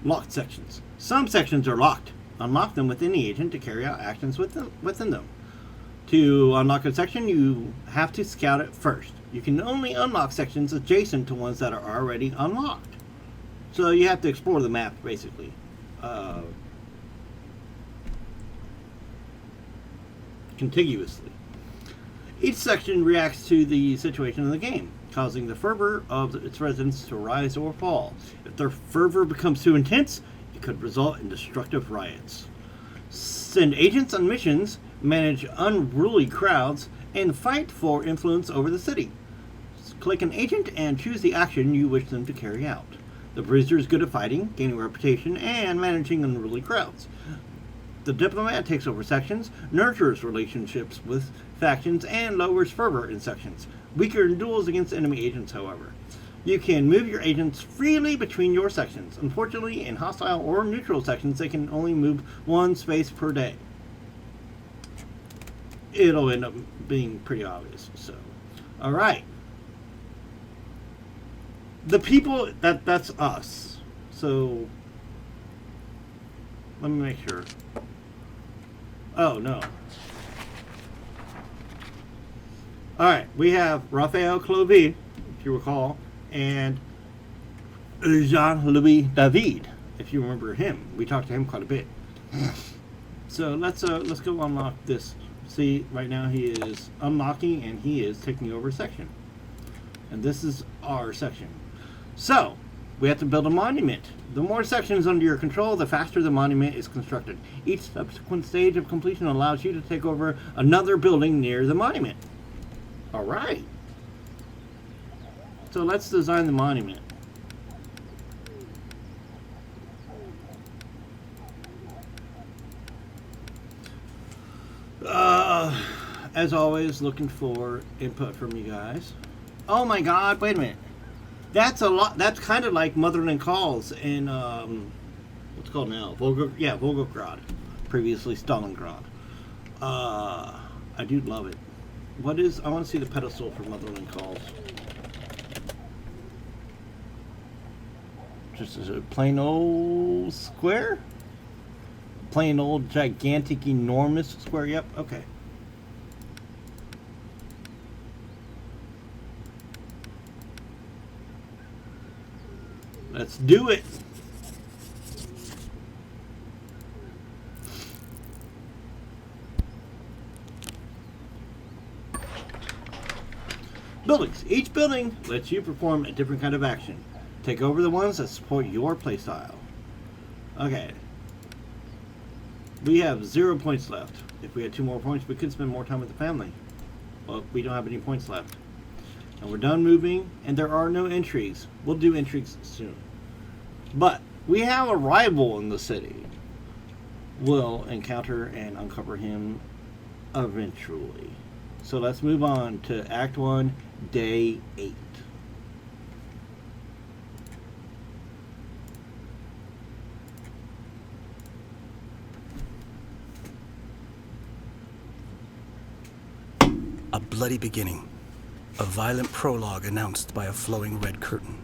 Speaker 1: Locked sections. Some sections are locked. Unlock them with any agent to carry out actions within them. To unlock a section, you have to scout it first. You can only unlock sections adjacent to ones that are already unlocked. So you have to explore the map, basically. Contiguously. Each section reacts to the situation of the game, causing the fervor of its residents to rise or fall. If their fervor becomes too intense, it could result in destructive riots. Send agents on missions, manage unruly crowds, and fight for influence over the city. Click an agent and choose the action you wish them to carry out. The Bruiser is good at fighting, gaining reputation, and managing unruly crowds. The Diplomat takes over sections, nurtures relationships with factions, and lowers fervor in sections. Weaker in duels against enemy agents, however. You can move your agents freely between your sections. Unfortunately, in hostile or neutral sections, they can only move one space per day. It'll end up being pretty obvious. So, all right. The people, that's us. So, let me make sure. Oh, no. Alright, we have Raphael Clovis, if you recall, and Jean-Louis David, if you remember him. We talked to him quite a bit. So let's go unlock this. See, right now he is unlocking and he is taking over a section. And this is our section. So, we have to build a monument. The more sections under your control, the faster the monument is constructed. Each subsequent stage of completion allows you to take over another building near the monument. Alright. So let's design the monument. As always, looking for input from you guys. Oh my god, wait a minute. That's a lot. That's kind of like Motherland Calls in what's it called now? Volgograd, previously Stalingrad. I do love it. What is? I want to see the pedestal for Motherland Calls. Just as a plain old square, plain old gigantic, enormous square. Yep. Okay. Let's do it. Buildings. Each building lets you perform a different kind of action. Take over the ones that support your playstyle. Okay. We have 0 points left. If we had 2 more points, we could spend more time with the family. Well, we don't have any points left. And we're done moving, and there are no entries. We'll do entries soon. But we have a rival in the city. We'll encounter and uncover him eventually. So let's move on to Act 1, Day 8.
Speaker 2: A bloody beginning. A violent prologue announced by a flowing red curtain.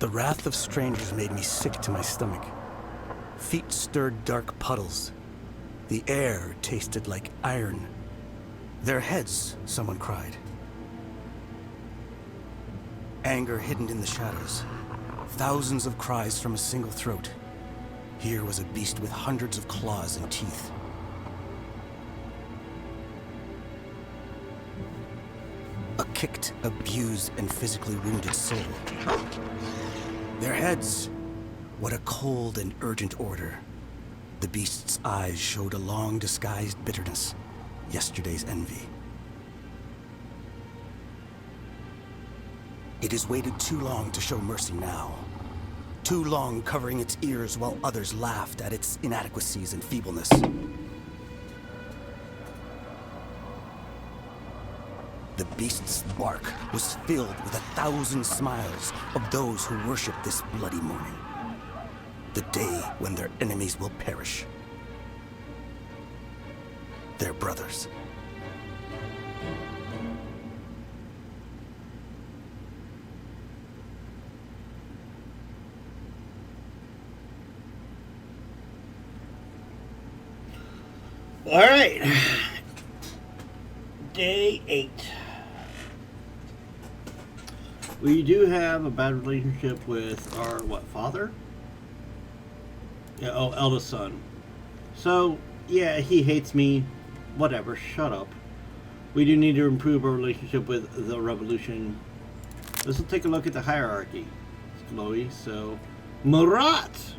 Speaker 2: The wrath of strangers made me sick to my stomach. Feet stirred dark puddles. The air tasted like iron. Their heads, someone cried. Anger hidden in the shadows. Thousands of cries from a single throat. Here was a beast with hundreds of claws and teeth. A kicked, abused, and physically wounded soul. Their heads, what a cold and urgent order. The beast's eyes showed a long-disguised bitterness, yesterday's envy. It has waited too long to show mercy now. Too long covering its ears while others laughed at its inadequacies and feebleness. The beast's bark was filled with 1,000 smiles of those who worship this bloody morning. The day when their enemies will perish. Their brothers.
Speaker 1: All right. Day 8. We do have a bad relationship with our, father? Yeah, eldest son. So, yeah, he hates me. Whatever, shut up. We do need to improve our relationship with the revolution. Let's take a look at the hierarchy. It's Chloe, so... Murat!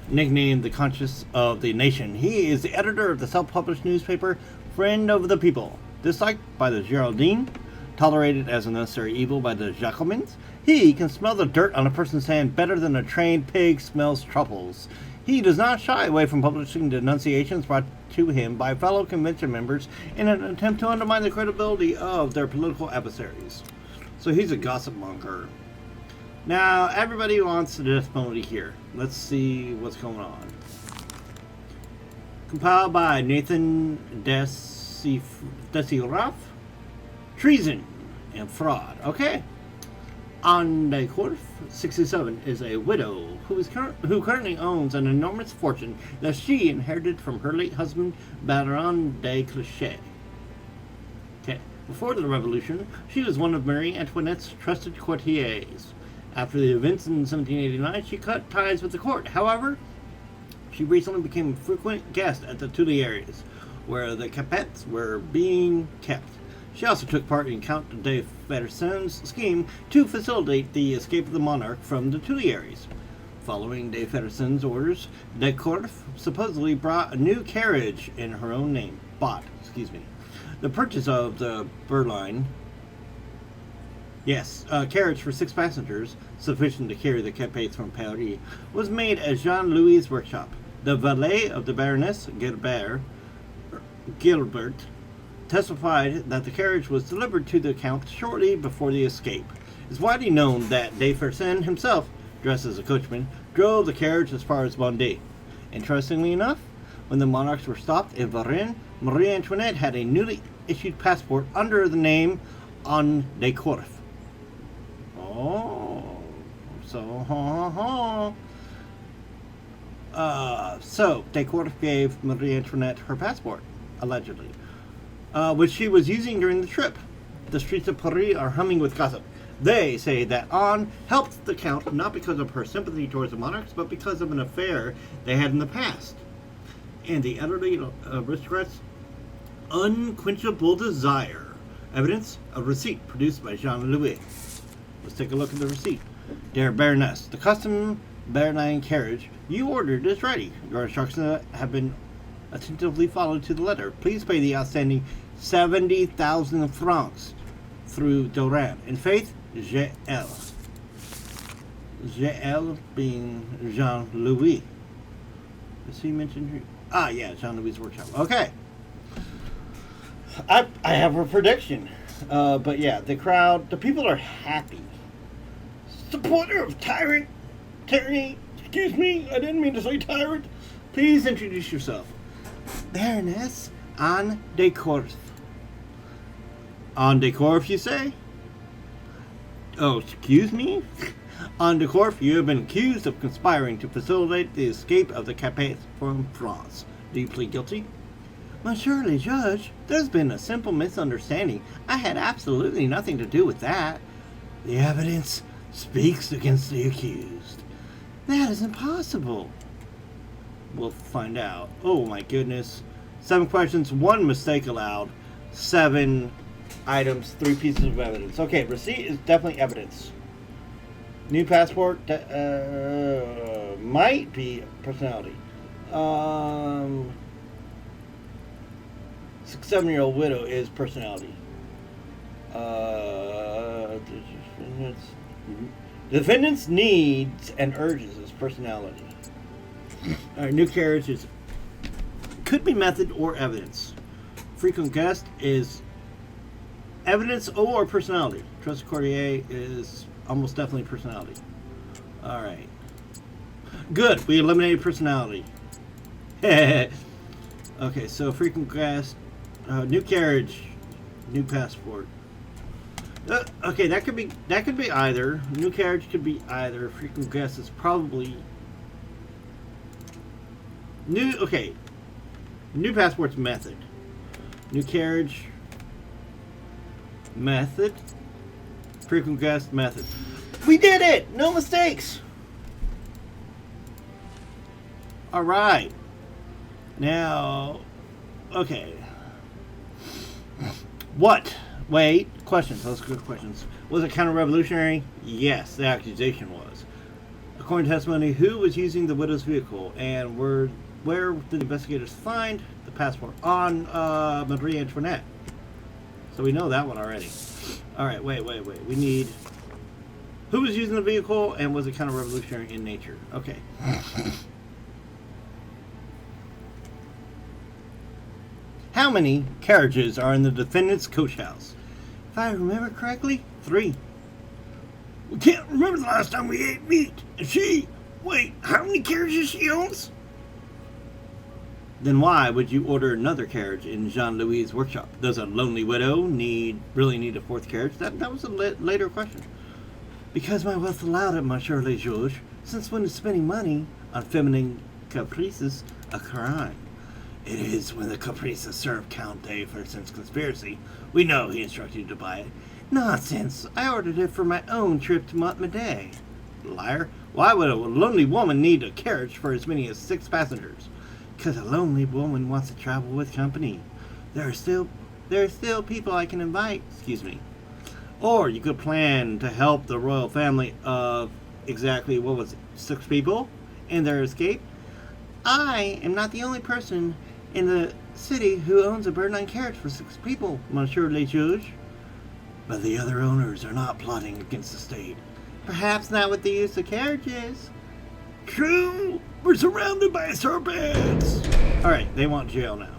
Speaker 1: Nicknamed the Conscience of the Nation. He is the editor of the self-published newspaper Friend of the People. Disliked by the Geraldine, tolerated as a necessary evil by the Jacobins, he can smell the dirt on a person's hand better than a trained pig smells truffles. He does not shy away from publishing denunciations brought to him by fellow convention members in an attempt to undermine the credibility of their political adversaries. So he's a gossip monger. Now, everybody wants the death penalty here. Let's see what's going on. Compiled by Nathan Desiraf. Treason and fraud. Okay. Anne Korf, 67, is a widow who currently owns an enormous fortune that she inherited from her late husband, Baron de Clichy. Okay. Before the revolution, she was one of Marie Antoinette's trusted courtiers. After the events in 1789, she cut ties with the court. However, she recently became a frequent guest at the Tuileries, where the Capets were being kept. She also took part in Count de Fersen's scheme to facilitate the escape of the monarch from the Tuileries. Following de Fersen's orders, de Korff supposedly bought a new carriage in her own name. The purchase of the Berline carriage for 6 passengers, sufficient to carry the Capets from Paris, was made at Jean-Louis' workshop. The valet of the Baroness, Gilbert, testified that the carriage was delivered to the Count shortly before the escape. It's widely known that de Fersen himself, dressed as a coachman, drove the carriage as far as Vendée. Interestingly enough, when the monarchs were stopped in Varennes, Marie Antoinette had a newly issued passport under the name Anne de Korff. Oh, so de Korff gave Marie Antoinette her passport, allegedly, which she was using during the trip. The streets of Paris are humming with gossip. They say that Anne helped the Count not because of her sympathy towards the monarchs, but because of an affair they had in the past. And the elderly aristocrat's unquenchable desire. Evidence, a receipt produced by Jean-Louis. Let's take a look at the receipt. Dear Baroness, the custom Berline carriage you ordered is ready. Your instructions have been attentively followed to the letter. Please pay the outstanding 70,000 francs through Doran. In faith, J.L. J.L. being Jean-Louis. Does he mention? Jean-Louis' workshop. Okay. I have a prediction. But yeah, the crowd, the people are happy. Supporter of tyranny, excuse me, I didn't mean to say tyrant. Please introduce yourself. Baroness Anne de Korff. Anne de Korff, you say? Oh, excuse me? On the Corp, you have been accused of conspiring to facilitate the escape of the Capets from France. Do you plead guilty? Monsieur le Judge, there's been a simple misunderstanding. I had absolutely nothing to do with that. The evidence speaks against the accused. That is impossible. We'll find out. Oh my goodness. 7 questions, 1 mistake allowed. 7 items, 3 pieces of evidence. Okay, receipt is definitely evidence. New passport might be personality. 6-7-year-old widow is personality. Defendant's needs and urges is personality. New carriage is could be method or evidence. Frequent guest is evidence or personality. Trusted courtier is almost definitely personality. All right. Good. We eliminated personality. Okay, so frequent guest, new carriage, new passport. Okay, that could be either. New carriage could be either. Frequent guest is probably new. Okay, new passport's method. New carriage method. Frequent guest method. We did it! No mistakes! Alright. Now, okay. What? Wait. Questions. Let's go to questions. Was it counter-revolutionary? Yes, the accusation was. According to testimony, who was using the widow's vehicle? And where did investigators find the passport? On Marie Antoinette. So we know that one already. Alright, wait. We need... Who was using the vehicle, and was it counter-revolutionary in nature? Okay. How many carriages are in the defendant's coach house? If I remember correctly, 3. We can't remember the last time we ate meat. And wait, how many carriages she owns? Then why would you order another carriage in Jean-Louis' workshop? Does a lonely widow really need a 4th carriage? That was a later question. Because my wealth allowed it, Monsieur le Juge. Since when is spending money on feminine caprices a crime? It is when the caprices serve Count de Fersen's conspiracy. We know he instructed you to buy it. Nonsense! I ordered it for my own trip to Montmédy. Liar! Why would a lonely woman need a carriage for as many as 6 passengers? Because a lonely woman wants to travel with company. There are still people I can invite. Excuse me. Or you could plan to help the royal family of exactly, 6 people in their escape. I am not the only person in the city who owns a birdline carriage for 6 people, Monsieur le Juge. But the other owners are not plotting against the state. Perhaps not with the use of carriages. True, we're surrounded by serpents. Alright, they want jail now.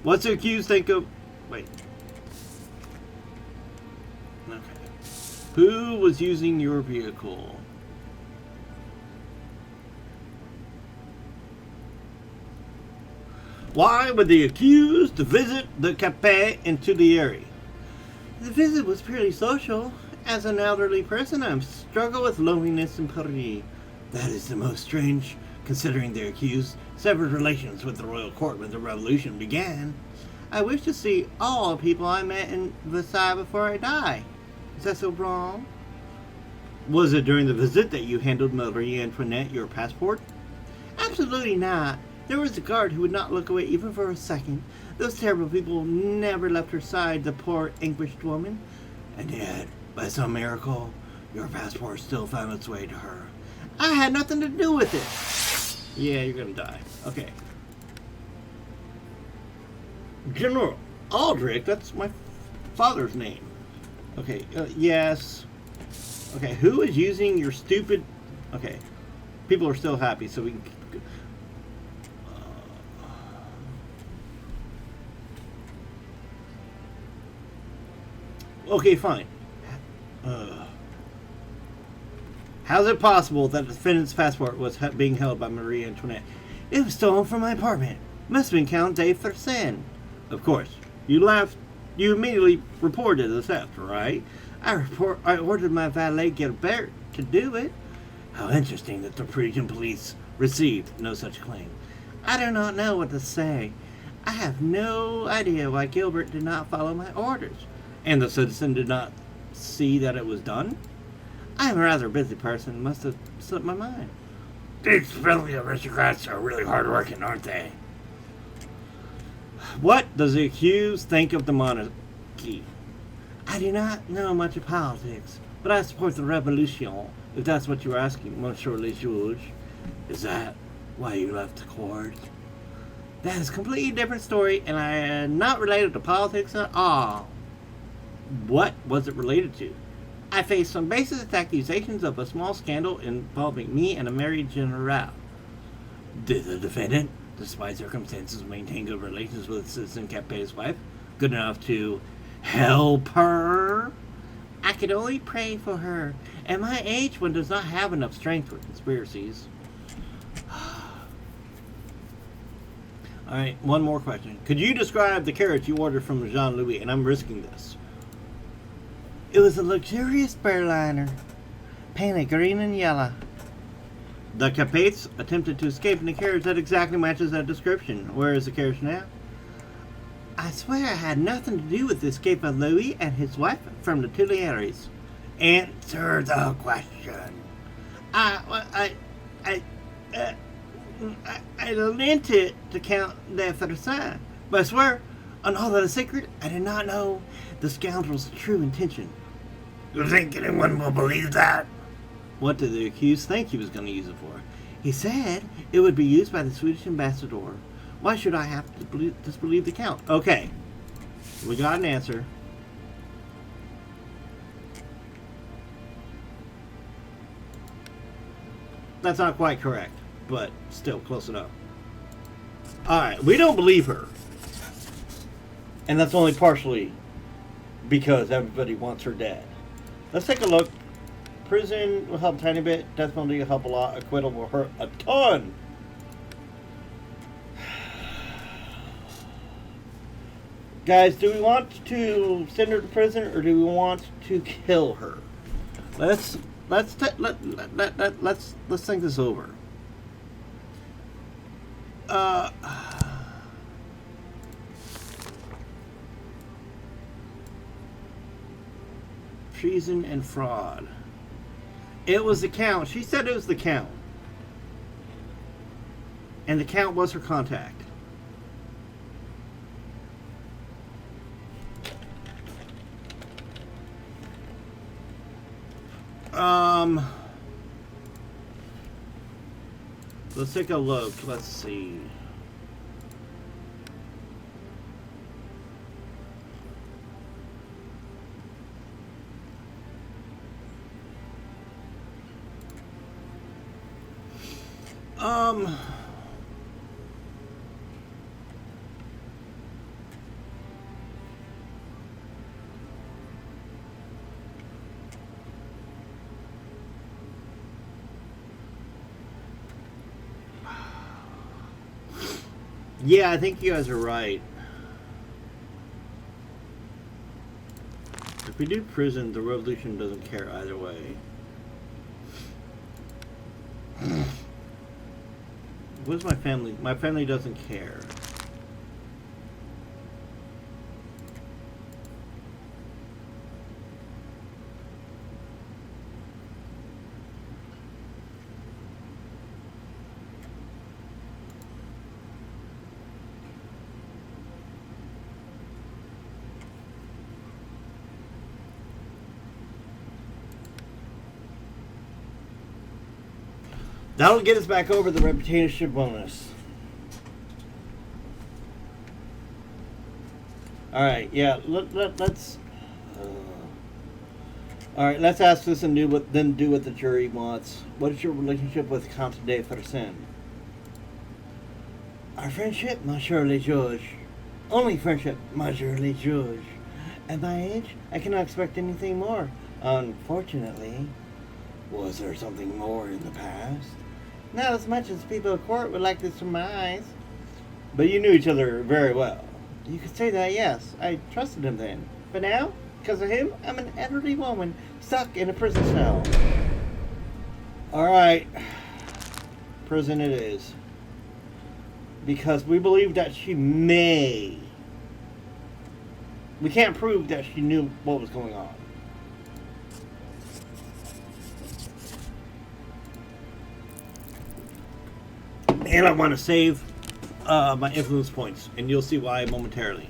Speaker 1: What's the accused think of... Wait. Okay. Who was using your vehicle? Why would the accused visit the Capet in Tuileries? The visit was purely social. As an elderly person, I struggle with loneliness in Paris. That is the most strange, considering the accused severed relations with the royal court when the revolution began. I wish to see all the people I met in Versailles before I die. Is that so wrong? Was it during the visit that you handled Marie Antoinette your passport? Absolutely not. There was a guard who would not look away even for a second. Those terrible people never left her side, the poor anguished woman. And yet, by some miracle, your passport still found its way to her. I had nothing to do with it. Yeah, you're gonna die. Okay. General Aldrich, that's my father's name. Okay, yes. Okay, who is using your stupid... Okay, people are still happy, so we can... Okay, fine. How's it possible that the defendant's passport was being held by Marie Antoinette? It was stolen from my apartment. Must have been Count de Fersen. Of course. You immediately reported the theft, right?
Speaker 4: I ordered my valet Gilbert to do it. How interesting that the Parisian police received no such claim. I do not know what to say. I have no idea why Gilbert did not follow my orders.
Speaker 1: And the citizen did not see that it was done?
Speaker 4: I am a rather busy person. Must have slipped my mind.
Speaker 3: These filthy aristocrats are really hardworking, aren't they?
Speaker 1: What does the accused think of the monarchy?
Speaker 4: I do not know much of politics, but I support the revolution, if that's what you're asking, Monsieur le Juge.
Speaker 3: Is that why you left the court?
Speaker 4: That is a completely different story, and I am not related to politics at all.
Speaker 1: What was it related to?
Speaker 4: I face some baseless accusations of a small scandal involving me and a married general.
Speaker 3: Did the defendant, despite circumstances, maintain good relations with Citizen Capet's wife? Good enough to help her?
Speaker 4: I could only pray for her. At my age, one does not have enough strength for conspiracies.
Speaker 1: Alright, one more question. Could you describe the carriage you ordered from Jean-Louis? And I'm risking this.
Speaker 4: It was a luxurious burliner, painted green and yellow.
Speaker 1: The Capetes attempted to escape in a carriage that exactly matches that description. Where is the carriage now?
Speaker 4: I swear I had nothing to do with the escape of Louis and his wife from the Tuileries.
Speaker 3: Answer the question.
Speaker 4: I lent it to Count de Fersen, but I swear, on all that is sacred, I did not know the scoundrel's true intention.
Speaker 3: You think anyone will believe that?
Speaker 1: What did the accused think he was going to use it for?
Speaker 4: He said it would be used by the Swedish ambassador. Why should I have to disbelieve the Count?
Speaker 1: Okay, we got an answer. That's not quite correct, but still close enough. Alright, we don't believe her. And that's only partially because everybody wants her dead. Let's take a look. Prison will help a tiny bit. Death penalty will help a lot. Acquittal will hurt a ton. Guys, do we want to send her to prison or do we want to kill her? Let's think this over. Treason and fraud. It was the Count. She said it was the Count. And the Count was her contact. Let's take a look. Let's see. Yeah, I think you guys are right. If we do prison, the revolution doesn't care either way. What's my family? My family doesn't care. That'll get us back over the reputation bonus. Alright, yeah, let's... Alright, let's ask this and do what the jury wants. What is your relationship with Count de Fersen?
Speaker 4: Our friendship, Monsieur le Juge. Only friendship, Monsieur le Juge. At my age, I cannot expect anything more. Unfortunately.
Speaker 3: Was there something more in the past?
Speaker 4: Not as much as people at court would like to surmise.
Speaker 1: But you knew each other very well.
Speaker 4: You could say that, yes. I trusted him then. But now,
Speaker 1: Because of him, I'm an elderly woman stuck in a prison cell. Alright. Prison it is. Because we believe that she may. We can't prove that she knew what was going on. And I want to save my influence points, and you'll see why momentarily.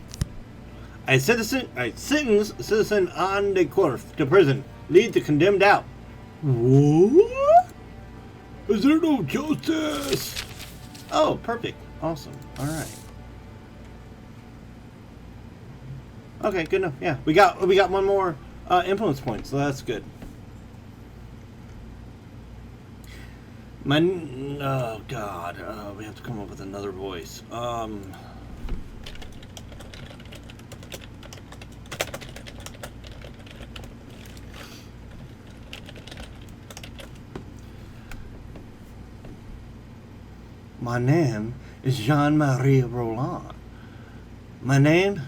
Speaker 1: I sentence citizen on the court to prison. Lead the condemned out. What? Is there no justice? Oh, perfect. Awesome. All right. Okay, good enough. Yeah, we got one more influence point, so that's good. Oh God, we have to come up with another voice. My name is Jean-Marie Roland. My name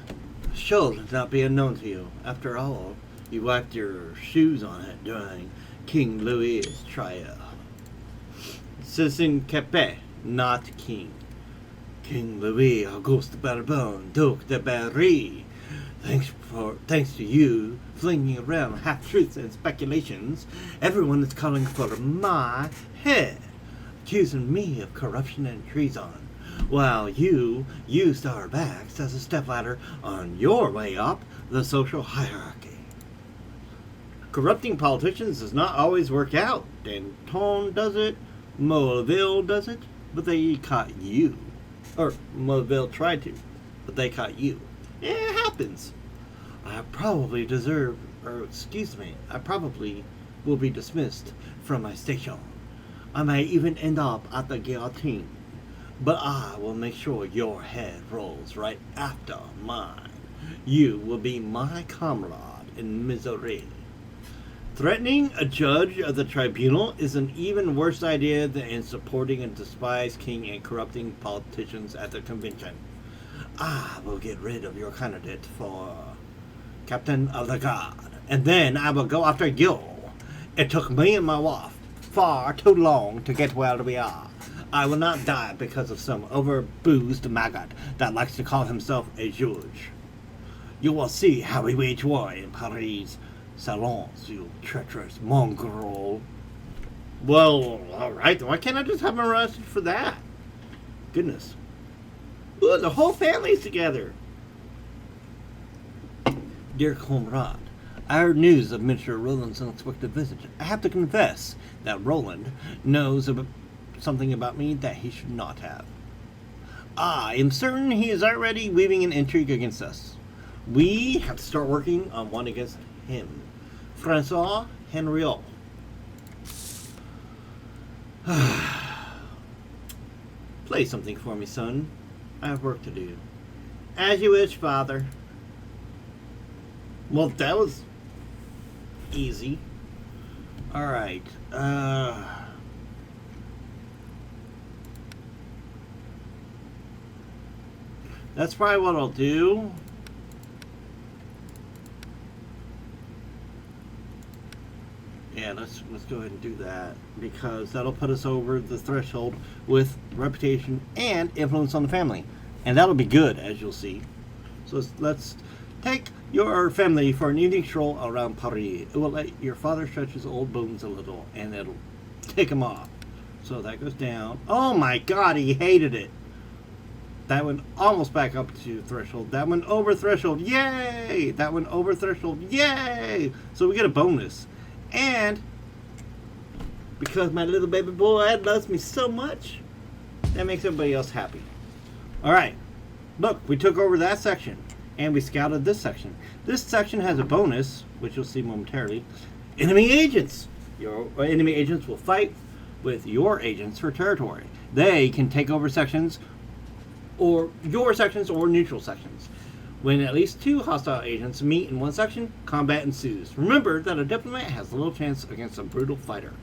Speaker 1: should not be unknown to you. After all, you wiped your shoes on it during King Louis's trial. Citizen Capet, not King. King Louis Auguste Bourbon, Duc de Berry. Thanks to you flinging around half-truths and speculations, everyone is calling for my head, accusing me of corruption and treason, while you used our backs as a stepladder on your way up the social hierarchy. Corrupting politicians does not always work out. Danton does it, Molleville does it, but they caught you. Or Molleville tried to, but they caught you. It happens. I probably will be dismissed from my station. I may even end up at the guillotine, but I will make sure your head rolls right after mine. You will be my comrade in misery. Threatening a judge of the tribunal is an even worse idea than supporting a despised king and corrupting politicians at the convention. I will get rid of your candidate for Captain of the Guard, and then I will go after you. It took me and my wife far too long to get where we are. I will not die because of some over-boozed maggot that likes to call himself a judge. You will see how we wage war in Paris' salons, you treacherous mongrel. Well, alright, why can't I just have him arrested for that? Goodness. Ooh, the whole family's together. Dear comrade, I heard news of Mr. Roland's unexpected visit. I have to confess that Roland knows something about me that he should not have. I am certain he is already weaving an intrigue against us. We have to start working on one against him. Francois Henriot. Play something for me, son. I have work to do. As you wish, father. Well, that was easy. Alright. That's probably what I'll do. Yeah, let's go ahead and do that, because that'll put us over the threshold with reputation and influence on the family, and that'll be good, as you'll see. So let's take your family for an evening stroll around Paris. It will let your father stretch his old bones a little, and it'll take him off. So that goes down. Oh my God, he hated it. That went almost back up to threshold. That went over threshold. Yay! That went over threshold. Yay! So we get a bonus. And because my little baby boy loves me so much, that makes everybody else happy. Alright. Look, we took over that section. And we scouted this section. This section has a bonus, which you'll see momentarily. Enemy agents. Your enemy agents will fight with your agents for territory. They can take over sections, or your sections, or neutral sections. When at least 2 hostile agents meet in one section, combat ensues. Remember that a diplomat has little chance against a brutal fighter.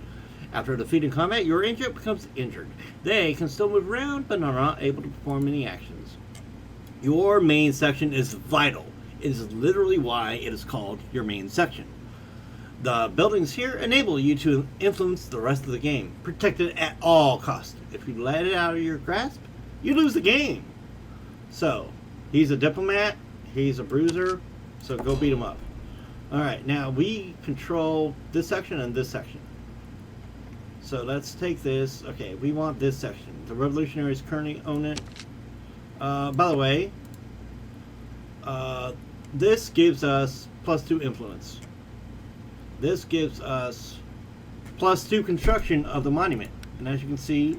Speaker 1: After a defeat in combat, your agent becomes injured. They can still move around, but are not able to perform any actions. Your main section is vital. It is literally why it is called your main section. The buildings here enable you to influence the rest of the game, protected at all costs. If you let it out of your grasp, you lose the game. So, he's a diplomat, he's a bruiser, so go beat him up. Alright, now we control this section and this section. So let's take this. Okay, we want this section. The revolutionaries currently own it. By the way, this gives us +2 influence. This gives us +2 construction of the monument. And as you can see,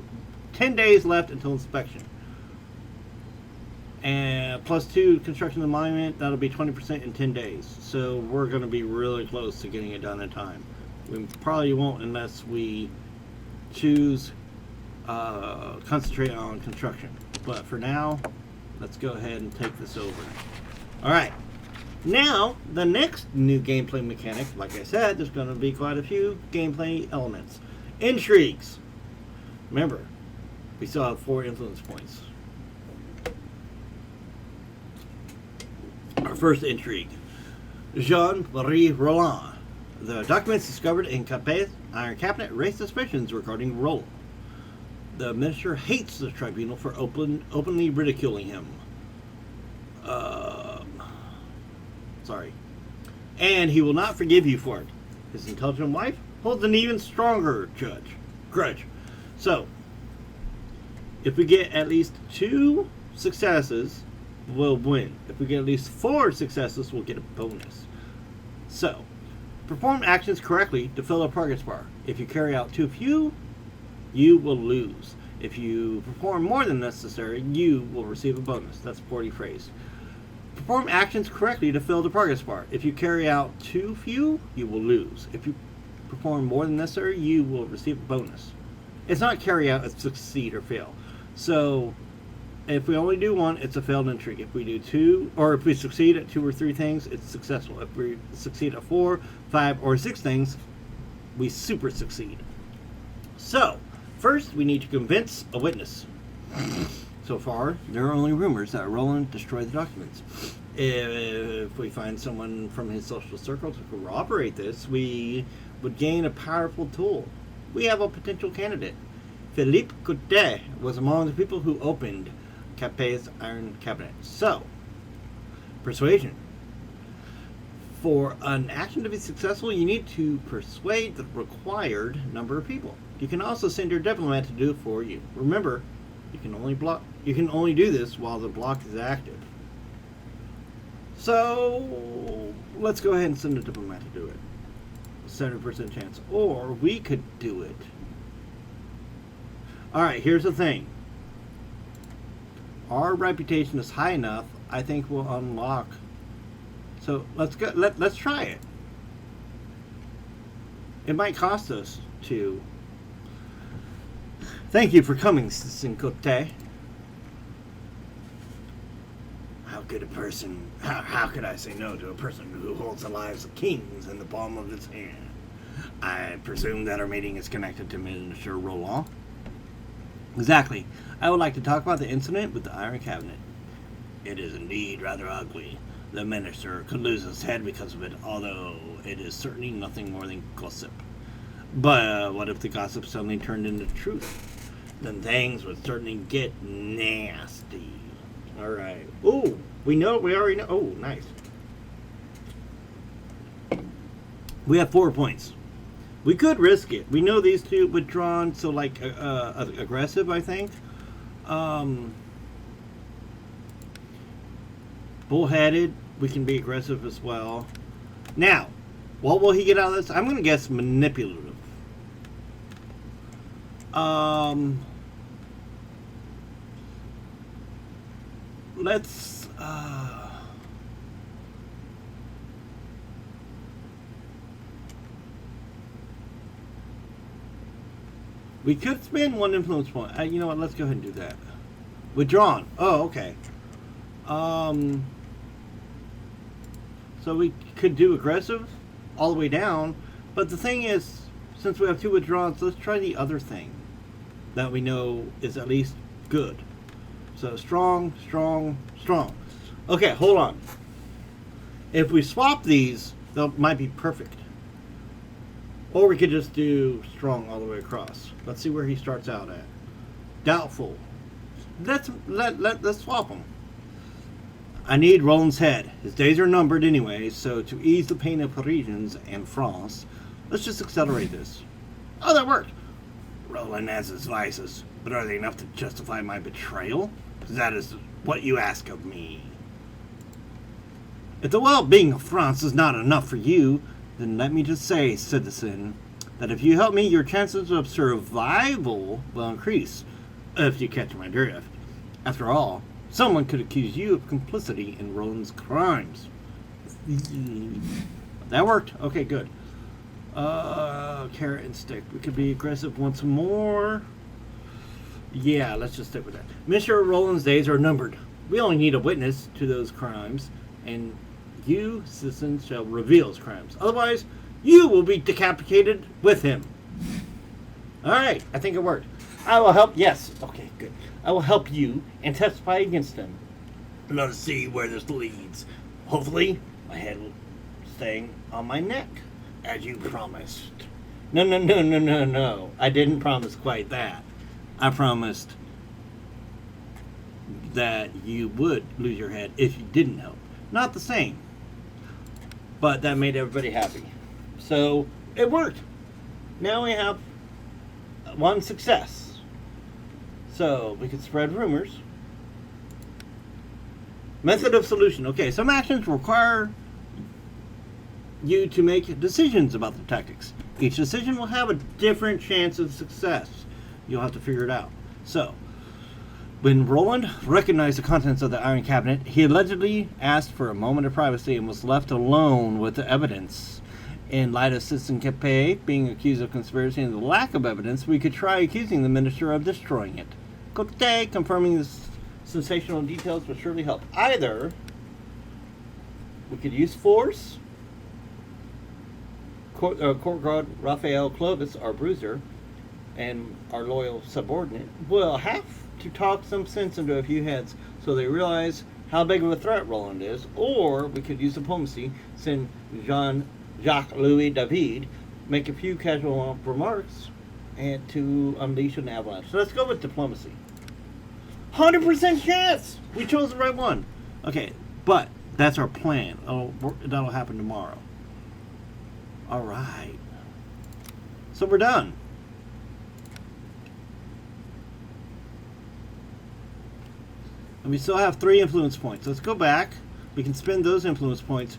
Speaker 1: 10 days left until inspection. And +2 construction of the monument, that'll be 20% in 10 days. So we're going to be really close to getting it done in time. We probably won't unless we choose concentrate on construction. But for now, let's go ahead and take this over. Alright. Now, the next new gameplay mechanic, like I said, there's going to be quite a few gameplay elements. Intrigues. Remember, we still have 4 influence points. Our first intrigue. Jean-Marie Roland. The documents discovered in Capet's iron cabinet raise suspicions regarding Roland. The minister hates the tribunal for openly ridiculing him. Sorry. And he will not forgive you for it. His intelligent wife holds an even stronger grudge. So, if we get at least 2 successes, we'll win. If we get at least 4 successes, we'll get a bonus. So, perform actions correctly to fill a progress bar. If you carry out too few, you will lose. If you perform more than necessary, you will receive a bonus. That's a 40 phrase. Perform actions correctly to fill the progress bar. If you carry out too few, you will lose. If you perform more than necessary, you will receive a bonus. It's not carry out, it's succeed or fail. So, if we only do 1, it's a failed intrigue. If we do 2, or if we succeed at 2 or 3 things, it's successful. If we succeed at 4, 5, or 6 things, we super succeed. So, first we need to convince a witness. So far, there are only rumors that Roland destroyed the documents. If we find someone from his social circle to corroborate this, we would gain a powerful tool. We have a potential candidate. Philippe Coutet was among the people who opened Capet's iron cabinet. So, persuasion. For an action to be successful, you need to persuade the required number of people. You can also send your diplomat to do it for you. Remember, you can only do this while the block is active. So, let's go ahead and send a diplomat to do it. 70% chance. Or we could do it. Alright, here's the thing. Our reputation is high enough, I think we'll unlock. So let's go. Let's try it. It might cost us to. Thank you for coming, Citizen Coutet. How could I say no to a person who holds the lives of kings in the palm of his hand? I presume that our meeting is connected to Minister Roland. Exactly. I would like to talk about the incident with the iron cabinet. It is indeed rather ugly. The minister could lose his head because of it, although it is certainly nothing more than gossip. But what if the gossip suddenly turned into truth? Then things would certainly get nasty. Alright. Ooh, we already know. Oh, nice. We have 4 points. We could risk it. We know these 2 withdrawn, so like aggressive, I think. Bullheaded, we can be aggressive as well. Now, what will he get out of this? I'm going to guess manipulative. Let's we could spend 1 influence point. You know what? Let's go ahead and do that. Withdrawn. Oh, okay. So we could do aggressive all the way down, but the thing is, since we have 2 withdrawals, let's try the other thing that we know is at least good. So strong, strong, strong. Okay, hold on. If we swap these, they might be perfect. Or we could just do strong all the way across. Let's see where he starts out at. Doubtful. Let's swap them. I need Roland's head. His days are numbered anyway, so to ease the pain of Parisians and France, let's just accelerate this. Oh, that worked.
Speaker 3: Roland has his vices, but are they enough to justify my betrayal? That is what you ask of me.
Speaker 1: If the well-being of France is not enough for you, then let me just say, citizen, that if you help me, your chances of survival will increase, if you catch my drift. After all, someone could accuse you of complicity in Roland's crimes. That worked. Okay, good. Carrot and stick. We could be aggressive once more. Yeah, let's just stick with that. Monsieur Roland's days are numbered. We only need a witness to those crimes, and you, citizen, shall reveal his crimes. Otherwise, you will be decapitated with him. Alright, I think it worked. I will help. Yes, okay, good. I will help you and testify against him.
Speaker 3: Let's see where this leads.
Speaker 1: Hopefully, my head will staying on my neck,
Speaker 3: as you promised.
Speaker 1: No. I didn't promise quite that. I promised that you would lose your head if you didn't help. Not the same. But that made everybody happy. So, it worked. Now we have one success. So, we could spread rumors. Method of solution. Okay, some actions require you to make decisions about the tactics. Each decision will have a different chance of success. You'll have to figure it out. So, when Roland recognized the contents of the iron cabinet, he allegedly asked for a moment of privacy and was left alone with the evidence. In light of Citizen Capet being accused of conspiracy and the lack of evidence, we could try accusing the minister of destroying it. Cote confirming the sensational details would surely help. Either we could use force. Court guard Raphael Clovis, our bruiser, and our loyal subordinate, will have to talk some sense into a few heads so they realize how big of a threat Roland is. Or we could use diplomacy, send Jacques-Louis David, make a few casual remarks, and to unleash an avalanche. So let's go with diplomacy. 100% chance! We chose the right one. Okay, but that's our plan. That'll happen tomorrow. Alright. So we're done. And we still have 3 influence points. Let's go back. We can spend those influence points.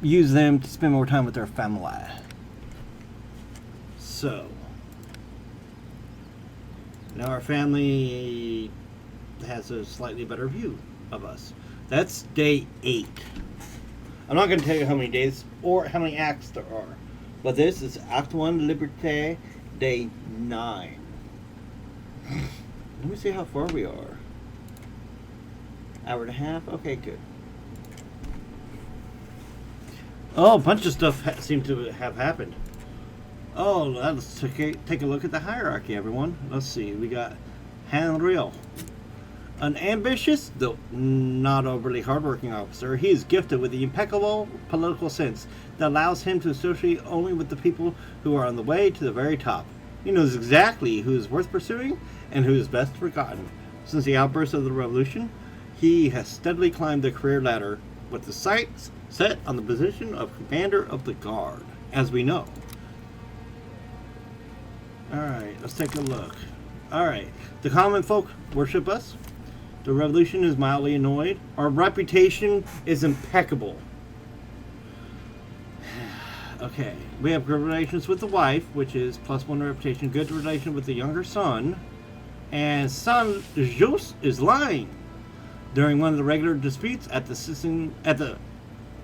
Speaker 1: Use them to spend more time with our family. So. Now our family has a slightly better view of us. That's day 8. I'm not going to tell you how many days or how many acts there are. But this is Act 1, Liberté, day 9. Let me see how far we are. Hour and a half? Okay, good. Oh, a bunch of stuff seemed to have happened. Oh, let's take a look at the hierarchy, everyone. Let's see. We got Henriot. An ambitious, though not overly hardworking officer, he is gifted with the impeccable political sense that allows him to associate only with the people who are on the way to the very top. He knows exactly who is worth pursuing and who is best forgotten. Since the outburst of the revolution, he has steadily climbed the career ladder with the sights set on the position of commander of the guard, as we know. Alright, let's take a look. Alright, the common folk worship us. The revolution is mildly annoyed. Our reputation is impeccable. Okay, we have good relations with the wife, which is +1 reputation. Good relation with the younger son. And son Jus is lying. During one of the regular disputes at the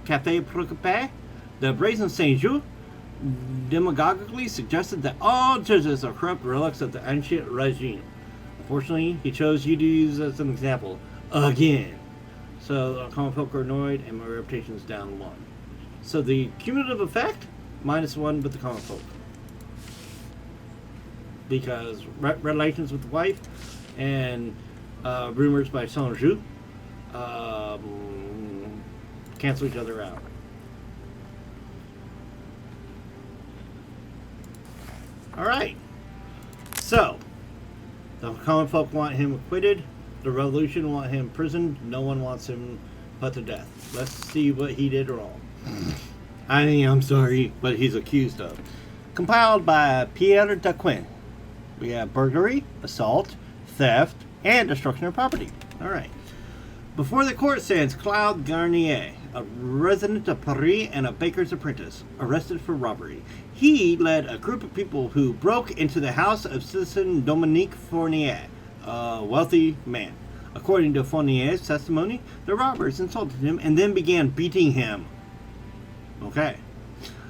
Speaker 1: Café Procope, the brazen Saint-Just demagogically suggested that all judges are corrupt relics of the ancient regime. Unfortunately, he chose you to use as an example again. So common folk are annoyed and my reputation is down 1. So the cumulative effect, -1 with the common folk. Because relations with the wife and rumors by Saint-Just cancel each other out. Alright. So, the common folk want him acquitted. The revolution want him imprisoned. No one wants him put to death. Let's see what he did wrong. I mean, I'm sorry, but he's accused of. Compiled by Pierre Daquin. We have burglary, assault, theft, and destruction of property. Alright. Before the court stands Claude Garnier, a resident of Paris and a baker's apprentice, arrested for robbery. He led a group of people who broke into the house of citizen Dominique Fournier, a wealthy man. According to Fournier's testimony, the robbers insulted him and then began beating him. Okay.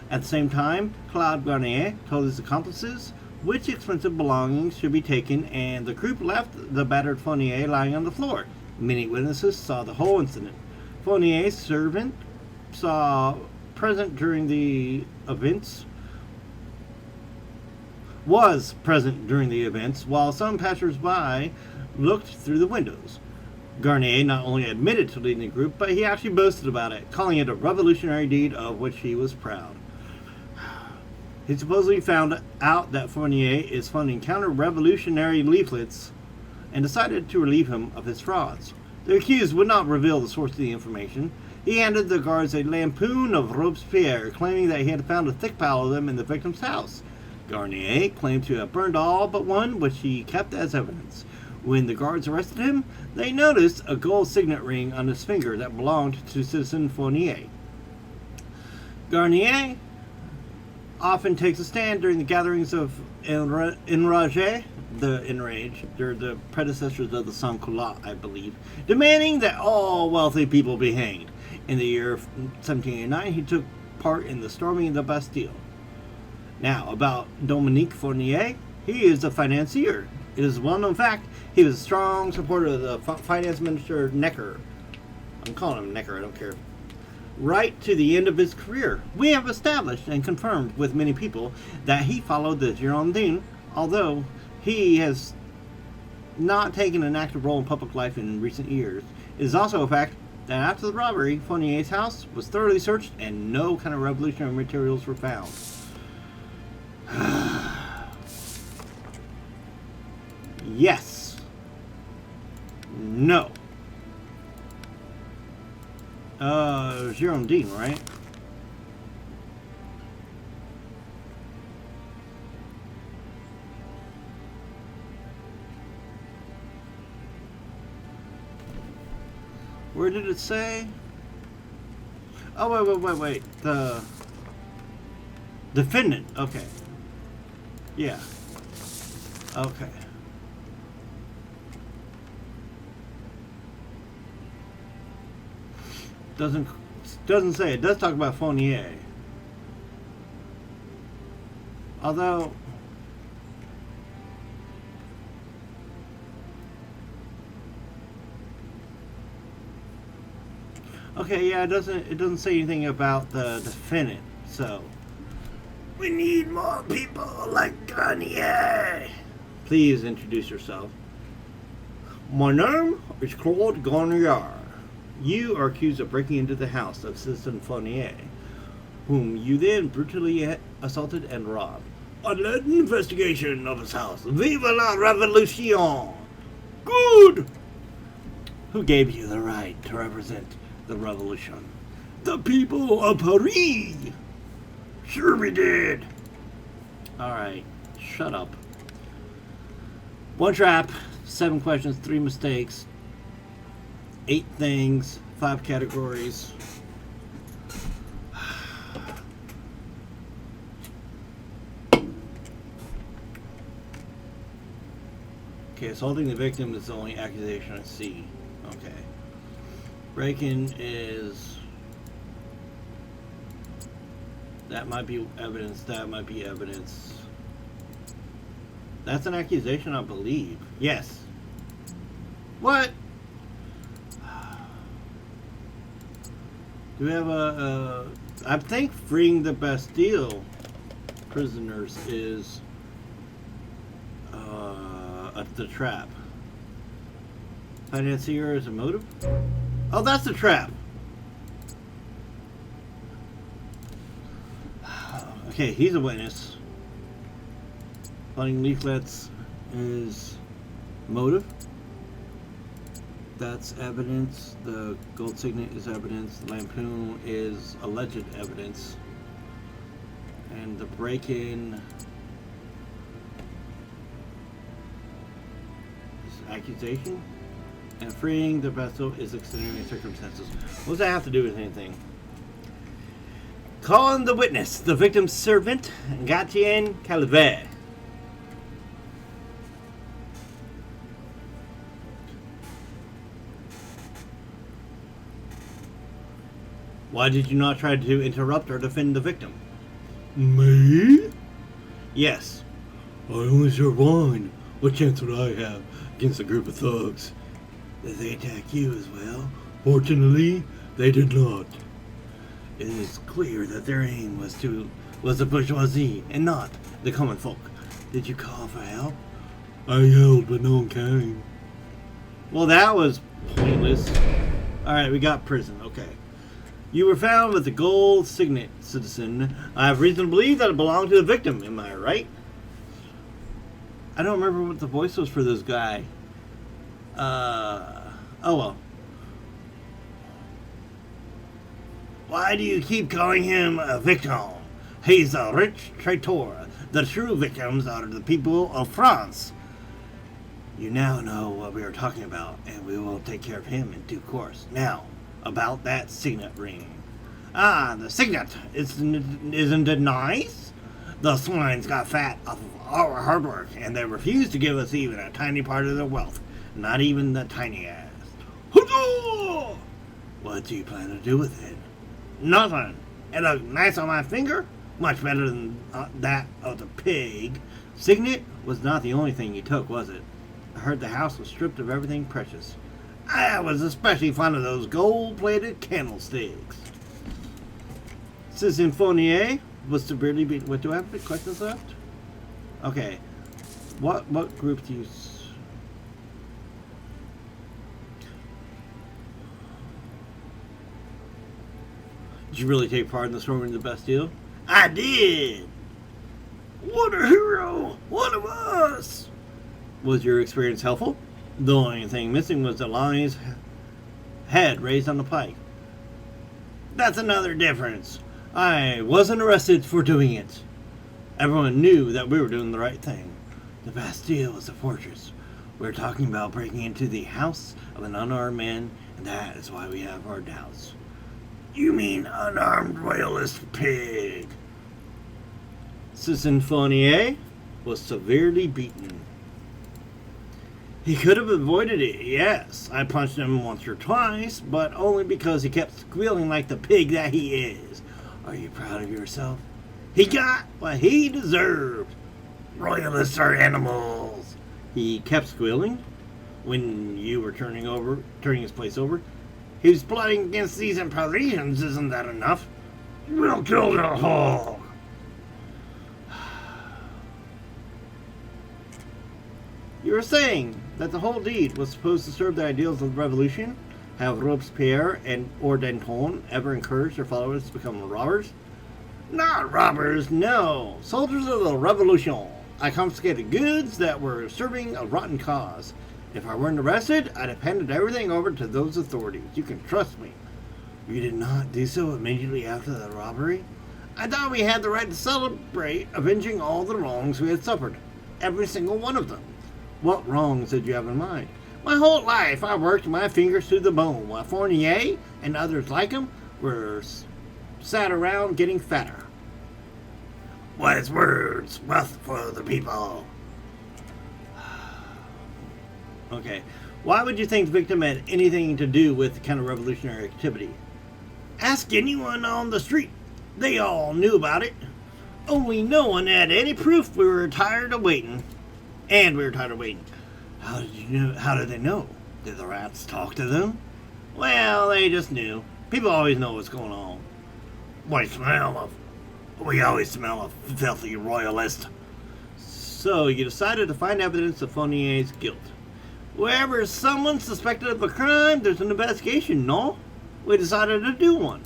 Speaker 1: At the same time, Claude Garnier told his accomplices which expensive belongings should be taken, and the group left the battered Fournier lying on the floor. Many witnesses saw the whole incident. Fournier's servant was present during the events, while some passers-by looked through the windows. Garnier not only admitted to leading the group, but he actually boasted about it, calling it a revolutionary deed of which he was proud. He supposedly found out that Fournier is funding counter-revolutionary leaflets and decided to relieve him of his frauds. The accused would not reveal the source of the information. He handed the guards a lampoon of Robespierre, claiming that he had found a thick pile of them in the victim's house. Garnier claimed to have burned all but one, which he kept as evidence. When the guards arrested him, they noticed a gold signet ring on his finger that belonged to citizen Fournier. Garnier often takes a stand during the gatherings of Enragés, the Enraged, they're the predecessors of the Sans-Culottes, I believe, demanding that all wealthy people be hanged. In the year 1789, he took part in the storming of the Bastille. Now, about Dominique Fournier, he is a financier. It is a well-known fact he was a strong supporter of the finance minister Necker. I'm calling him Necker, I don't care. Right to the end of his career, we have established and confirmed with many people that he followed the Girondins, although he has not taken an active role in public life in recent years. It is also a fact that after the robbery, Fournier's house was thoroughly searched and no kind of revolutionary materials were found. Yes. No. Girondin, right? Where did it say? Oh, wait. The defendant. Okay. Yeah. Okay. Doesn't say. It does talk about Fournier. Although okay, yeah, it doesn't say anything about the defendant, so we need more people like Garnier. Please introduce yourself. My name is Claude Garnier. You are accused of breaking into the house of citizen Fournier, whom you then brutally assaulted and robbed. I led an investigation of his house. Vive la Revolution! Good! Who gave you the right to represent the revolution? The people of Paris! Sure we did! Alright, shut up. 1 trap, 7 questions, 3 mistakes, 8 things, 5 categories. Okay, assaulting the victim is the only accusation I see. Okay. Break-in is... that might be evidence, that might be evidence. That's an accusation, I believe. Yes. What? Do we have I think freeing the Bastille prisoners is the trap. Financier is a motive? Oh, that's the trap. Okay, he's a witness. Finding leaflets is motive. That's evidence. The gold signet is evidence. The lampoon is alleged evidence. And the break-in is accusation. And freeing the vessel is extenuating circumstances. What does that have to do with anything? Calling the witness, the victim's servant, Gatien Calvet. Why did you not try to interrupt or defend the victim?
Speaker 3: Me?
Speaker 1: Yes.
Speaker 3: I only serve wine. What chance would I have against a group of thugs?
Speaker 1: Did they attack you as well?
Speaker 3: Fortunately, they did not.
Speaker 1: It is clear that their aim was the bourgeoisie and not the common folk. Did you call for help?
Speaker 3: I yelled, but no one came.
Speaker 1: Well, that was pointless. Alright, we got prison. Okay. You were found with the gold signet, citizen. I have reason to believe that it belonged to the victim. Am I right? I don't remember what the voice was for this guy. Oh well. Why do you keep calling him a victim? He's a rich traitor. The true victims are the people of France. You now know what we are talking about, and we will take care of him in due course. Now, about that signet ring. Ah, the signet. Isn't it nice? The swines got fat off of our hard work, and they refused to give us even a tiny part of their wealth. Not even the tiniest. Huzzah! What do you plan to do with it? Nothing. It looked nice on my finger. Much better than that of the pig. Signet was not the only thing you took, was it? I heard the house was stripped of everything precious. I was especially fond of those gold-plated candlesticks. Citizen Fournier was severely beaten. What, do I have any questions left? Okay. What group do you... Did you really take part in the storming of the Bastille? I did! What a hero! One of us! Was your experience helpful? The only thing missing was the lion's head raised on the pike. That's another difference. I wasn't arrested for doing it. Everyone knew that we were doing the right thing. The Bastille was a fortress. We're talking about breaking into the house of an unarmed man, and that is why we have our doubts. You mean unarmed royalist pig? Citizen Fournier was severely beaten. He could have avoided it, yes. I punched him once or twice, but only because he kept squealing like the pig that he is. Are you proud of yourself? He got what he deserved. Royalists are animals. He kept squealing when you were turning his place over. He was plotting against these Parisians, isn't that enough? We'll kill the hog. You were saying that the whole deed was supposed to serve the ideals of the revolution? Have Robespierre or Danton ever encouraged their followers to become robbers? Not robbers, no. Soldiers of the revolution. I confiscated goods that were serving a rotten cause. If I weren't arrested, I'd have handed everything over to those authorities. You can trust me. You did not do so immediately after the robbery? I thought we had the right to celebrate avenging all the wrongs we had suffered. Every single one of them. What wrongs did you have in mind? My whole life I worked my fingers to the bone, while Fournier and others like him were sat around getting fatter. Wise words, wealth for the people. Okay, why would you think the victim had anything to do with the counter-revolutionary activity? Ask anyone on the street. They all knew about it. Only no one had any proof. We were tired of waiting. And we were tired of waiting. How did you know? How did they know? Did the rats talk to them? Well, they just knew. People always know what's going on. We always smell a filthy royalist. So you decided to find evidence of Fournier's guilt. Wherever someone's suspected of a crime, there's an investigation, no? We decided to do one.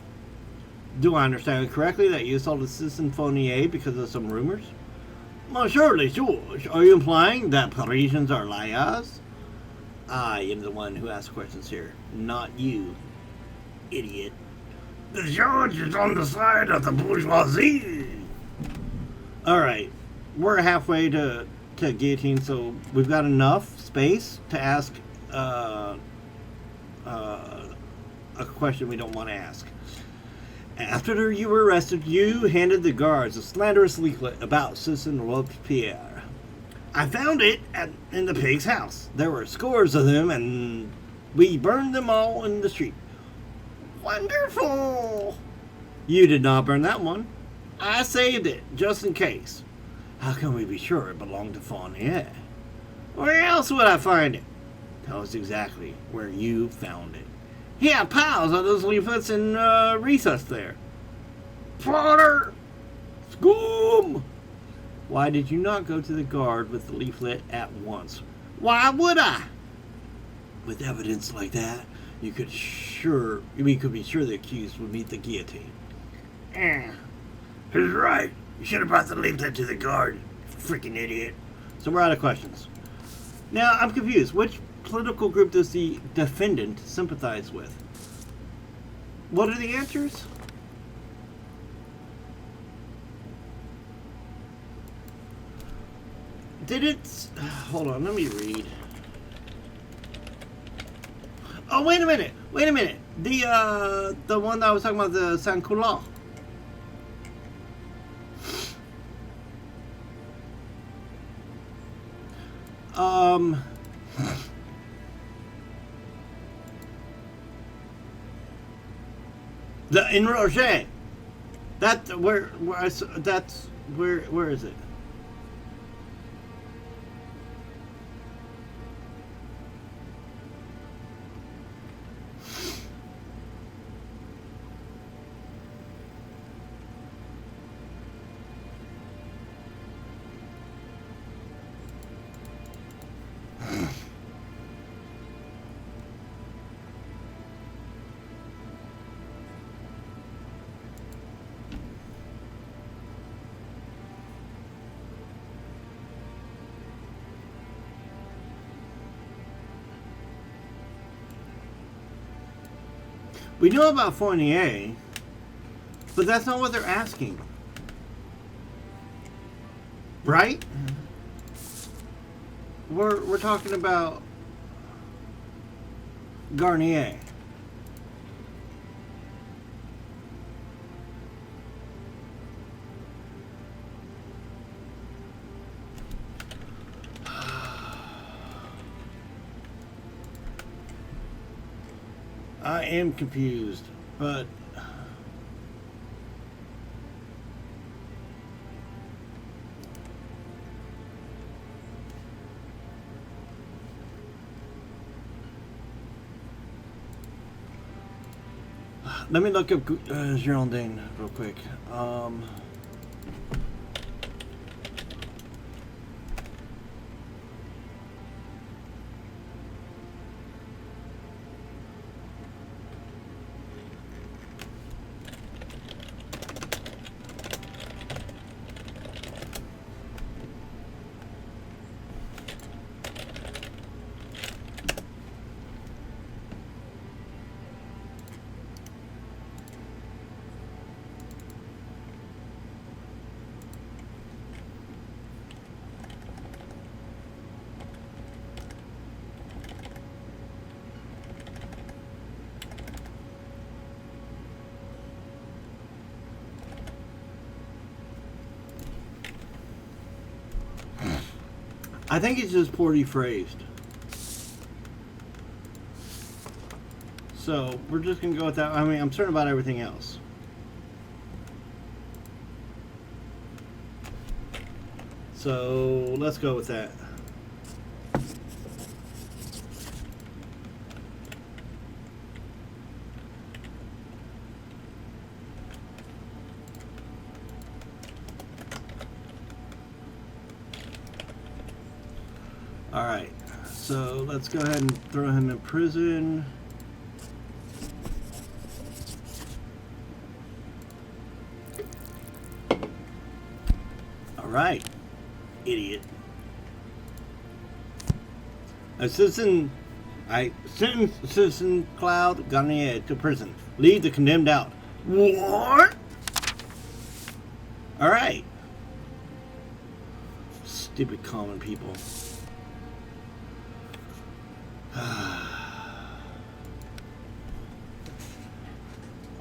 Speaker 1: Do I understand correctly that you assaulted Citizen Fournier because of some rumors?
Speaker 3: Well, surely, George. Are you implying that Parisians are liars?
Speaker 1: I am the one who asks questions here, not you, idiot.
Speaker 3: The judge is on the side of the bourgeoisie.
Speaker 1: Alright, we're halfway to guillotine, so we've got enough space to ask a question we don't want to ask. After you were arrested, you handed the guards a slanderous leaflet about Citizen Robespierre.
Speaker 3: I found it in the pig's house.
Speaker 1: There were scores of them, and we burned them all in the street.
Speaker 3: Wonderful!
Speaker 1: You did not burn that one. I saved it, just in case.
Speaker 3: How can we be sure it belonged to Fournier?
Speaker 1: Where else would I find it? Tell us exactly where you found it.
Speaker 3: He had piles of those leaflets in recess there.
Speaker 1: Plotter! Scum! Why did you not go to the guard with the leaflet at once?
Speaker 3: Why would I?
Speaker 1: With evidence like that, we could be sure the accused would meet the guillotine.
Speaker 3: He's right. You should have brought the leaflet to the guard. Freaking idiot.
Speaker 1: So we're out of questions. Now, I'm confused. Which political group does the defendant sympathize with? What are the answers? Did it... Hold on, let me read. Oh, wait a minute. The one that I was talking about, the Sans-Culottes. The Enragé. Where is it? We know about Fournier, but that's not what they're asking. Right? We're talking about Garnier. I am confused, but let me look up Girondin real quick. I think it's just poorly phrased. So we're just gonna go with that. I mean, I'm certain about everything else. So let's go with that. Alright, so let's go ahead and throw him in prison. Right. Idiot. A citizen... I sentence Citizen Cloud Garnier to prison. Leave the condemned out. What? Alright. Stupid common people.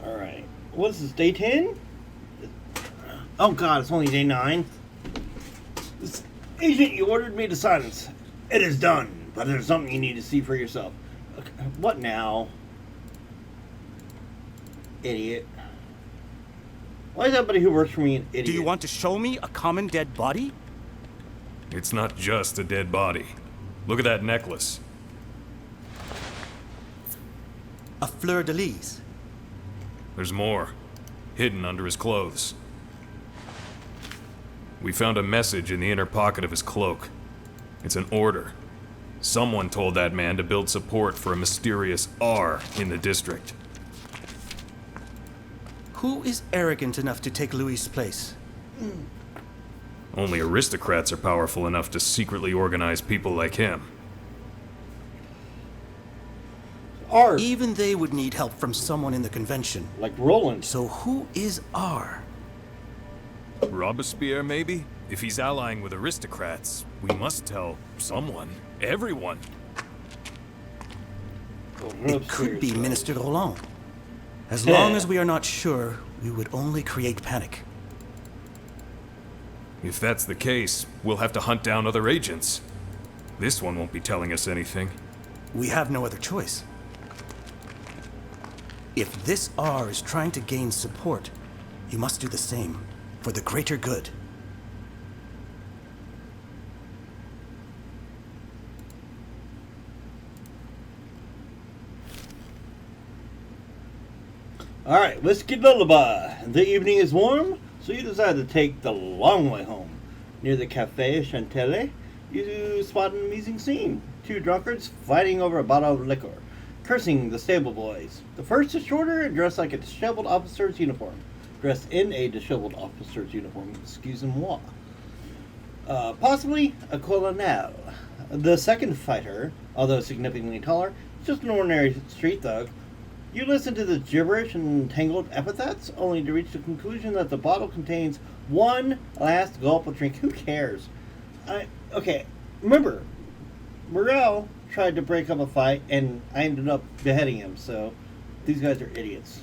Speaker 1: Alright. What is this, day 10? Oh god, it's only day 9. This agent, you ordered me to silence. It is done, but there's something you need to see for yourself. Okay, what now? Idiot. Why is everybody who works for me an idiot?
Speaker 2: Do you want to show me a common dead body?
Speaker 5: It's not just a dead body. Look at that necklace.
Speaker 2: A fleur-de-lis.
Speaker 5: There's more, hidden under his clothes. We found a message in the inner pocket of his cloak. It's an order. Someone told that man to build support for a mysterious R in the district.
Speaker 2: Who is arrogant enough to take Louis' place?
Speaker 5: Only aristocrats are powerful enough to secretly organize people like him.
Speaker 1: R.
Speaker 2: Even they would need help from someone in the convention.
Speaker 1: Like Roland.
Speaker 2: So who is R?
Speaker 5: Robespierre, maybe? If he's allying with aristocrats, we must tell someone. Everyone.
Speaker 2: It could be Minister Roland. As long as we are not sure, we would only create panic.
Speaker 5: If that's the case, we'll have to hunt down other agents. This one won't be telling us anything.
Speaker 2: We have no other choice. If this R is trying to gain support, you must do the same, for the greater good.
Speaker 1: Alright, Whiskey Lullaby. The evening is warm, so you decide to take the long way home. Near the Café Chantilly, you spot an amusing scene. Two drunkards fighting over a bottle of liquor, cursing the stable boys. The first is shorter and dressed like a disheveled officer's uniform. Dressed in a disheveled officer's uniform, excusez-moi. Possibly a colonel. The second fighter, although significantly taller, is just an ordinary street thug. You listen to the gibberish and tangled epithets, only to reach the conclusion that the bottle contains one last gulp of drink. Who cares? Okay, remember, Morel tried to break up a fight, and I ended up beheading him, so these guys are idiots.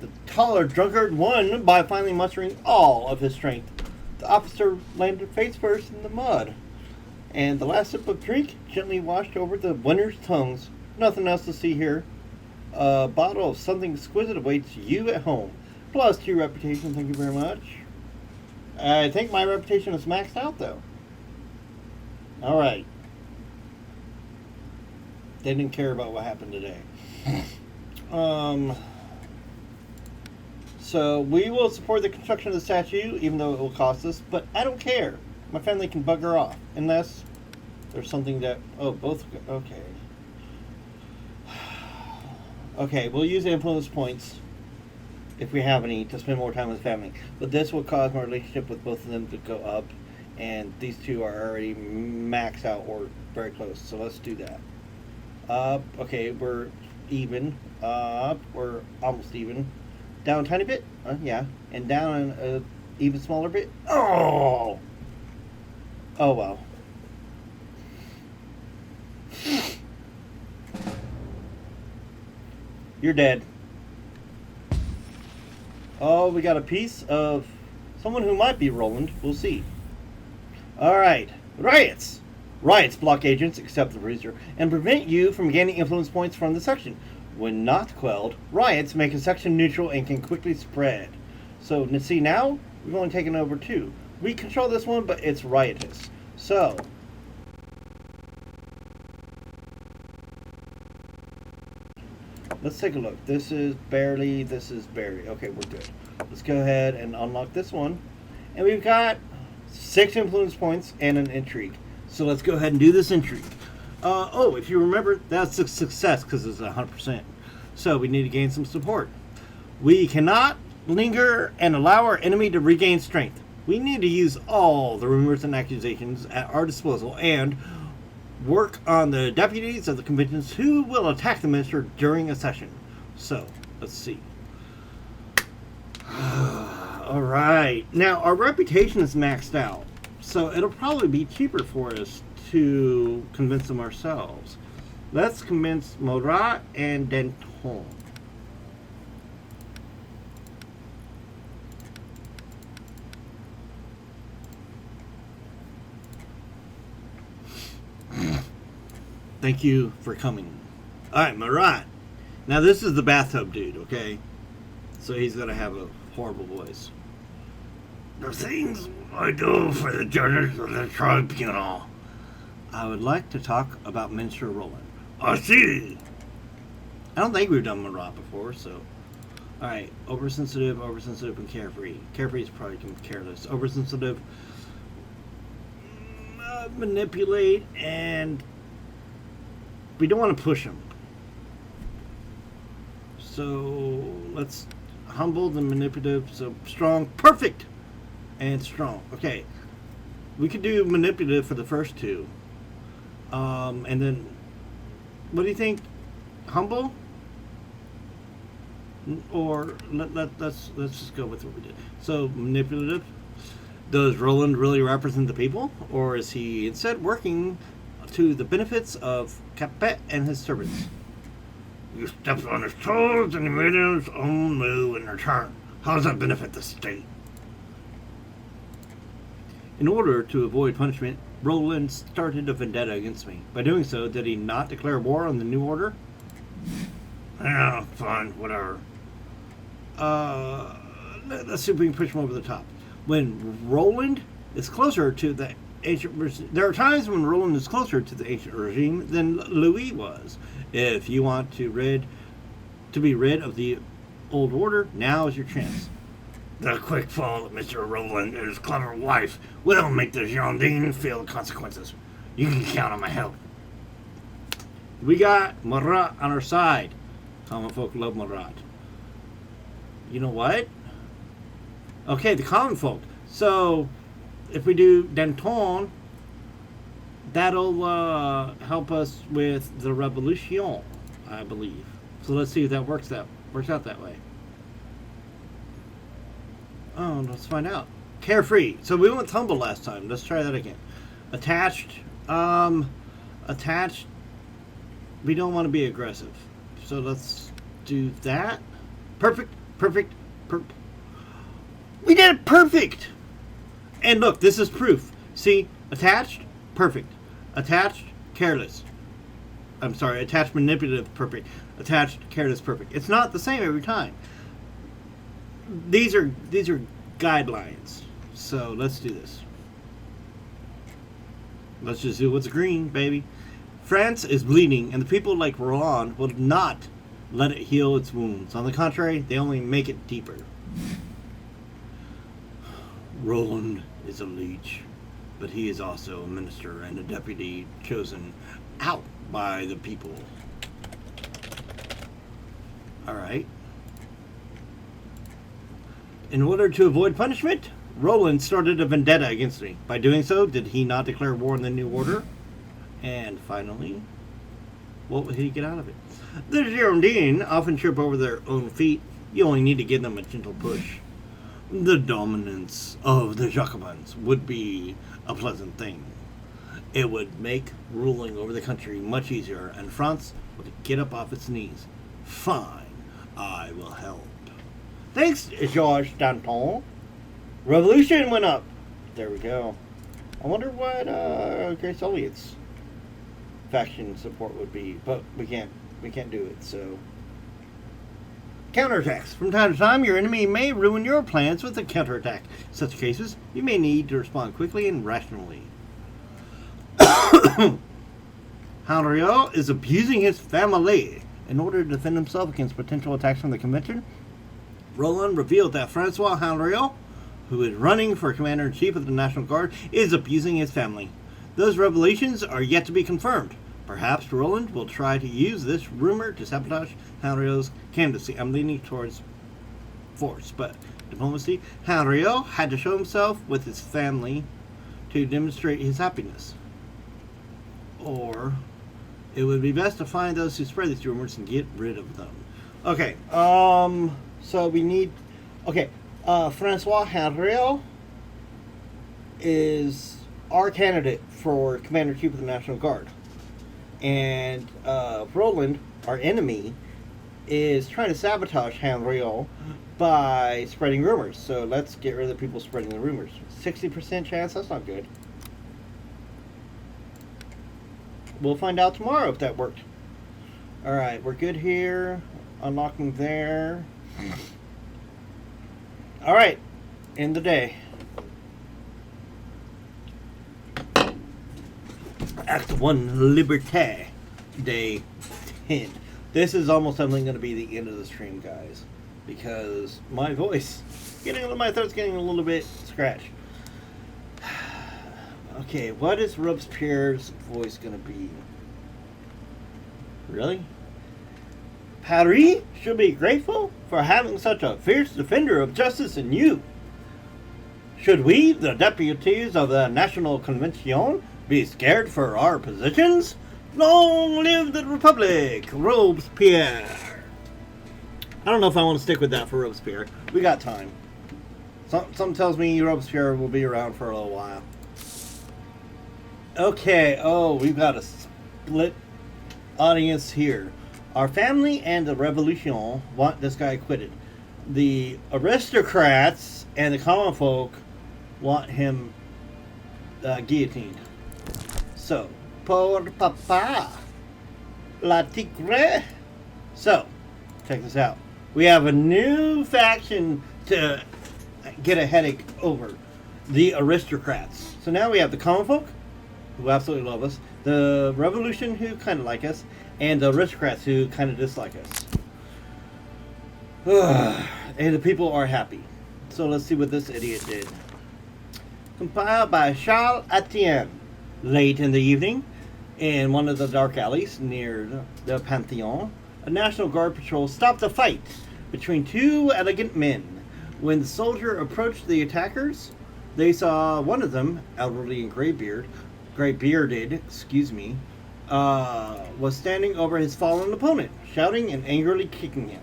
Speaker 1: The taller drunkard won by finally mustering all of his strength. The officer landed face first in the mud, and the last sip of drink gently washed over the winner's tongues. Nothing else to see here. A bottle of something exquisite awaits you at home. Plus 2 reputation, thank you very much. I think my reputation is maxed out, though. Alright. They didn't care about what happened today. So, we will support the construction of the statue, even though it will cost us, but I don't care. My family can bugger off, unless there's something that... Oh, both... Okay. Okay, we'll use the influence points, if we have any, to spend more time with family. But this will cause my relationship with both of them to go up, and these two are already maxed out or very close, so let's do that. Okay, we're even. We're almost even. Down a tiny bit? Yeah. And down an even smaller bit? Oh! Oh, well. You're dead. Oh, we got a piece of someone who might be Roland. We'll see. Alright. Riots! Riots block agents, except the Bruiser, and prevent you from gaining influence points from the section. When not quelled, riots make a section neutral and can quickly spread. So, see now, we've only taken over 2. We control this one, but it's riotous. So, let's take a look. This is barely. Okay, we're good. Let's go ahead and unlock this one. And we've got 6 influence points and an intrigue. So let's go ahead and do this intrigue. Oh, if you remember, that's a success because it's 100%. So we need to gain some support. We cannot linger and allow our enemy to regain strength. We need to use all the rumors and accusations at our disposal and work on the deputies of the conventions who will attack the minister during a session. So, let's see. All right. Now, our reputation is maxed out, so it'll probably be cheaper for us to convince them ourselves. Let's convince Morat and Danton. Thank you for coming. Alright, Marat. Now this is the bathtub dude, okay? So he's gonna have a horrible voice.
Speaker 3: The things I do for the judges of the tribunal.
Speaker 1: I would like to talk about Minister Roland.
Speaker 3: I see.
Speaker 1: I don't think we've done Marat before, so... Alright, oversensitive, and carefree. Carefree is probably careless. Oversensitive, manipulate, and... we don't want to push him. So let's humble and manipulative. So strong, perfect, and strong. Okay, we could do manipulative for the first two, and then what do you think? Humble, or let's just go with what we did. So manipulative. Does Roland really represent the people, or is he instead working to the benefits of Capet and his servants?
Speaker 3: You stepped on his toes and he made his own move in return. How does that benefit the state?
Speaker 1: In order to avoid punishment, Roland started a vendetta against me. By doing so, did he not declare war on the New Order?
Speaker 3: Yeah, fine, whatever.
Speaker 1: Let's see if we can push him over the top. When Roland is closer to the ancient... There are times when Roland is closer to the ancient regime than Louis was. If you want to be rid of the old order, now is your chance.
Speaker 3: The quick fall of Mr. Roland and his clever wife will make the Girondins feel the consequences. You can count on my help.
Speaker 1: We got Marat on our side. Common folk love Marat. You know what? Okay, the common folk. So, if we do Danton, that'll help us with the revolution, I believe. So let's see if that works out that way. Oh, let's find out. Carefree. So we went humble last time. Let's try that again. Attached. Attached. We don't want to be aggressive. So let's do that. Perfect. We did it perfect! And look, this is proof. See, attached, perfect. Attached, careless. I'm sorry, attached, manipulative, perfect. Attached, careless, perfect. It's not the same every time. These are guidelines. So let's do this. Let's just do what's green, baby. France is bleeding, and the people like Roland will not let it heal its wounds. On the contrary, they only make it deeper. Roland is a leech, but he is also a minister and a deputy chosen out by the people. Alright. In order to avoid punishment, Roland started a vendetta against me. By doing so, did he not declare war on the New Order? And finally, what would he get out of it? The Girondins often trip over their own feet. You only need to give them a gentle push. The dominance of the Jacobins would be a pleasant thing. It would make ruling over the country much easier, and France would get up off its knees. Fine, I will help. Thanks, Georges Danton. Revolution went up. There we go. I wonder what Grace Elliott's faction support would be, but we can't do it, so... Counterattacks. From time to time, your enemy may ruin your plans with a counterattack. In such cases, you may need to respond quickly and rationally. Henriot is abusing his family in order to defend himself against potential attacks from the convention. Roland revealed that Francois Henriot, who is running for commander-in-chief of the National Guard, is abusing his family. Those revelations are yet to be confirmed. Perhaps Roland will try to use this rumor to sabotage Henriot's candidacy. I'm leaning towards force, but diplomacy, Henriot had to show himself with his family to demonstrate his happiness. Or it would be best to find those who spread these rumors and get rid of them. Okay, so we need... Okay, Francois Henriot is our candidate for Commander-in-Chief of the National Guard. And Roland, our enemy, is trying to sabotage Henriot by spreading rumors. So let's get rid of the people spreading the rumors. 60% chance? That's not good. We'll find out tomorrow if that worked. Alright, we're good here. Unlocking there. Alright, end the day. Act 1, Liberté. Day 10. This is almost definitely going to be the end of the stream, guys. Because my voice, my throat's getting a little bit scratched. Okay, what is Robespierre's voice going to be? Really? Paris should be grateful for having such a fierce defender of justice in you. Should we, the deputies of the National Convention, be scared for our positions? Long live the Republic, Robespierre. I don't know if I want to stick with that for Robespierre. We got time. Something tells me Robespierre will be around for a little while. Okay, we've got a split audience here. Our family and the Revolution want this guy acquitted. The aristocrats and the common folk want him guillotined. So, pour papa, la tigre. So, check this out. We have a new faction to get a headache over. The aristocrats. So now we have the common folk, who absolutely love us, the revolution, who kind of like us, and the aristocrats, who kind of dislike us. And the people are happy. So let's see what this idiot did. Compiled by Charles Etienne. Late in the evening, in one of the dark alleys near the Pantheon, a National Guard patrol stopped a fight between two elegant men. When the soldier approached the attackers, they saw one of them, elderly and gray-bearded, was standing over his fallen opponent, shouting and angrily kicking him.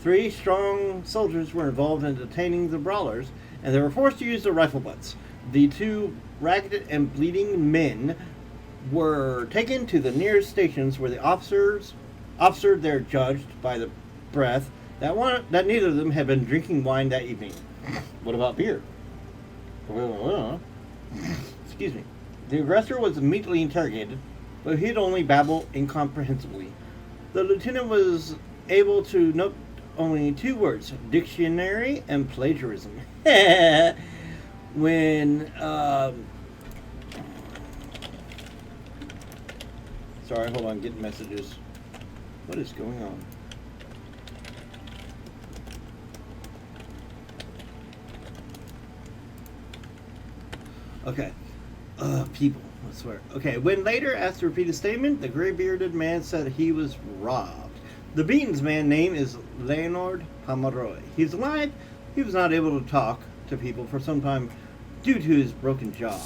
Speaker 1: 3 strong soldiers were involved in detaining the brawlers, and they were forced to use their rifle butts. The 2 ragged and bleeding men were taken to the nearest stations where the officers there judged by the breath that neither of them had been drinking wine that evening. What about beer? Excuse me. The aggressor was immediately interrogated, but he'd only babble incomprehensibly. The lieutenant was able to note only 2 words: dictionary and plagiarism. When sorry, hold on, getting messages. What is going on? Okay. People, I swear. Okay, when later asked to repeat his statement, the gray-bearded man said he was robbed. The beaten man's name is Leonard Pomeroy. He's alive. He was not able to talk to people for some time due to his broken jaw.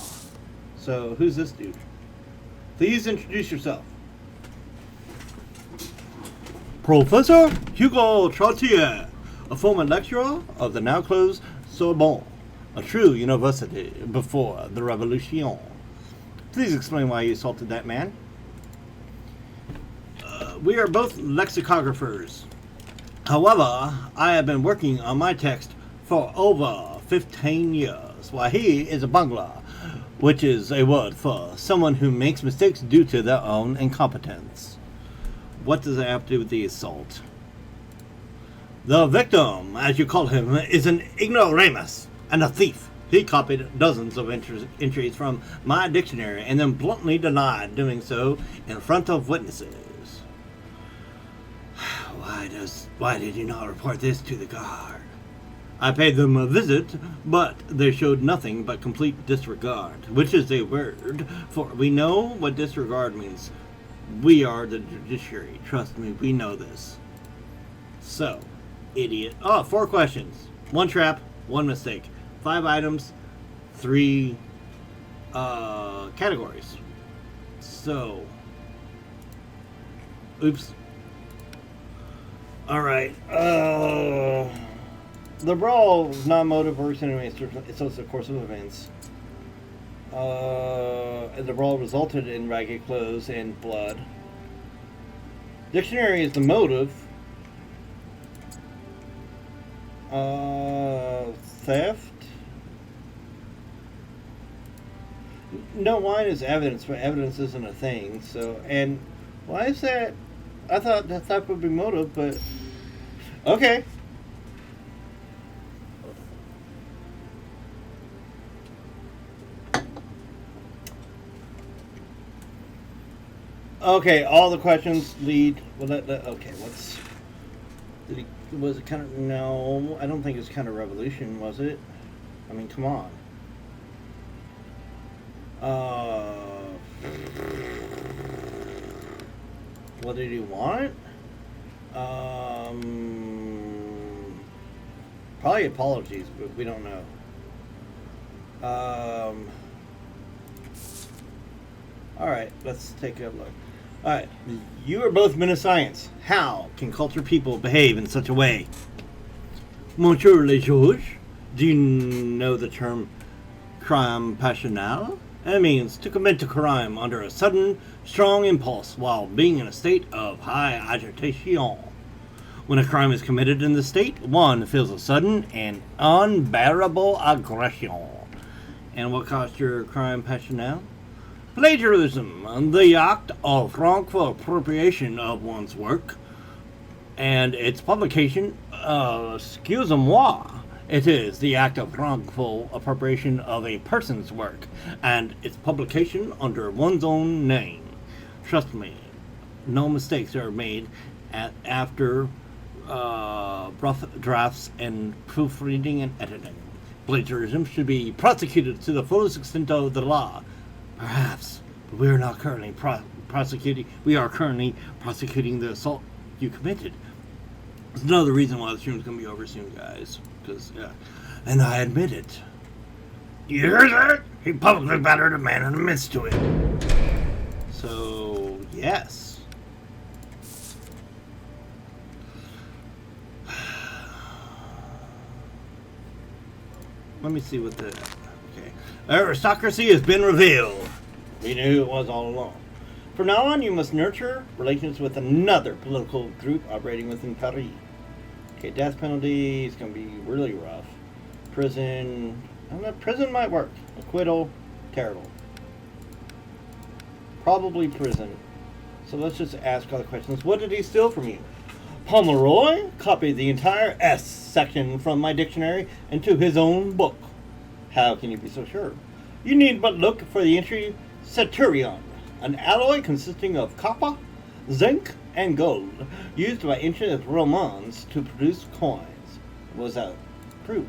Speaker 1: So, who's this dude? Please introduce yourself. Professor Hugo Trottier, a former lecturer of the now-closed Sorbonne, a true university before the Revolution. Please explain why you assaulted that man. We are both lexicographers. However, I have been working on my text for over 15 years, while he is a bungler, which is a word for someone who makes mistakes due to their own incompetence. What does that have to do with the assault? The victim, as you call him, is an ignoramus and a thief. He copied dozens of entries from my dictionary and then bluntly denied doing so in front of witnesses. Why did you not report this to the guard? I paid them a visit, but they showed nothing but complete disregard, which is a word for we know what disregard means. We are the judiciary. Trust me, we know this. So, idiot. Oh, 4 questions. 1 trap, One mistake. 5 items, 3 categories. So, oops. Alright, the brawl is not motive or insinuates, so it's a course of events. The brawl resulted in ragged clothes and blood. Dictionary is the motive. Theft. No, wine is evidence, but evidence isn't a thing. So, and why is that? I thought that theft would be motive, but okay. Okay, all the questions lead. Well, okay. What's? Was it kind of? No, I don't think it's kind of revolution, was it? I mean, come on. What did he want? Probably apologies, but we don't know. All right, let's take a look. All right, you are both men of science. How can cultured people behave in such a way? Monsieur le Juge, do you know the term crime passionnel? It means to commit a crime under a sudden, strong impulse while being in a state of high agitation. When a crime is committed in the state, one feels a sudden and unbearable aggression. And what caused your crime passionnel? Plagiarism, the act of wrongful appropriation of one's work, and its publication, excusez-moi, it is the act of wrongful appropriation of a person's work, and its publication under one's own name. Trust me, no mistakes are made after rough drafts and proofreading and editing. Plagiarism should be prosecuted to the fullest extent of the law. Perhaps, but we are not currently prosecuting. We are currently prosecuting the assault you committed. There's another reason why the stream's gonna be over soon, guys. Because, yeah, and I admit it.
Speaker 4: You hear that? He publicly battered a man in the midst to it.
Speaker 1: So, yes. Let me see what the... Okay. Aristocracy has been revealed. We knew who it was all along. From now on, you must nurture relations with another political group operating within Paris. Okay, death penalty is going to be really rough. Prison... I don't know, prison might work. Acquittal, terrible. Probably prison. So let's just ask other questions. What did he steal from you? Pomeroy copied the entire S section from my dictionary into his own book. How can you be so sure? You need but look for the entry Centurion, an alloy consisting of copper, zinc, and gold, used by ancient Romans to produce coins. Was that true?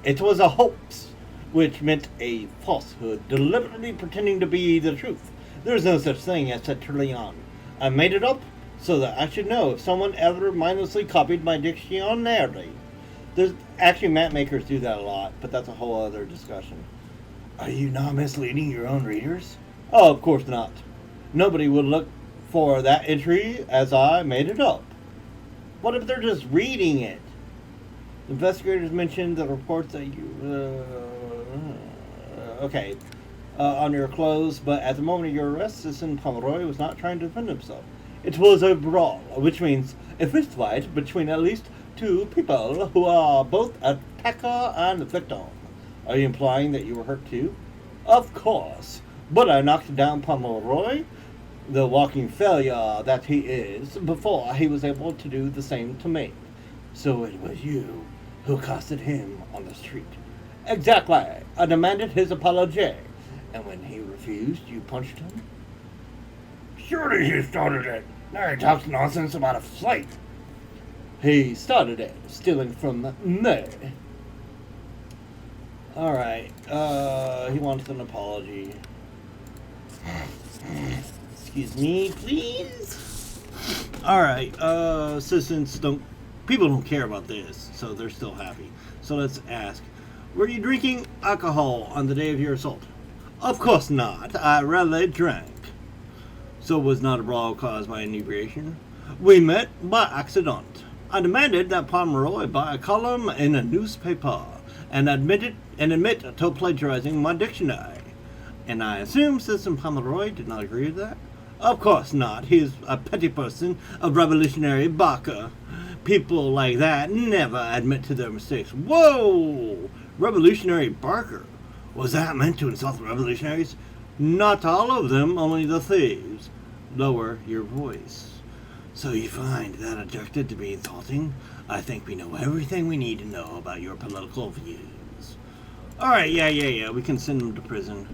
Speaker 1: It was a hoax, which meant a falsehood, deliberately pretending to be the truth. There is no such thing as Centurion. I made it up so that I should know if someone ever mindlessly copied my dictionary. There's actually map makers do that a lot, but that's a whole other discussion. Are you not misleading your own readers? Oh, of course not. Nobody would look for that entry as I made it up. What if they're just reading it? Investigators mentioned the reports that you... okay. On your clothes, but at the moment of your arrest, Citizen Pomeroy was not trying to defend himself. It was a brawl, which means a fist fight between at least two people who are both attacker and victim. Are you implying that you were hurt too? Of course, but I knocked down Pomeroy, the walking failure that he is, before he was able to do the same to me. So it was you who accosted him on the street. Exactly. I demanded his apology. And when he refused, you punched him?
Speaker 4: Surely he started it. Now he talks nonsense about a flight.
Speaker 1: He started it, stealing from me. Alright, he wants an apology. Excuse me, please. Alright, citizens don't People don't care about this, so they're still happy. So let's ask, were you drinking alcohol on the day of your assault? Of course not. I rarely drank. So was not a brawl caused by inebriation? We met by accident. I demanded that Pomeroy buy a column in a newspaper and admit to plagiarizing my dictionary. And I assume Citizen Pomeroy did not agree with that? Of course not. He's a petty person, a revolutionary barker. People like that never admit to their mistakes. Whoa! Revolutionary barker? Was that meant to insult the revolutionaries? Not all of them, only the thieves. Lower your voice. So you find that objected to be insulting? I think we know everything we need to know about your political views. Alright, yeah. We can send them to prison.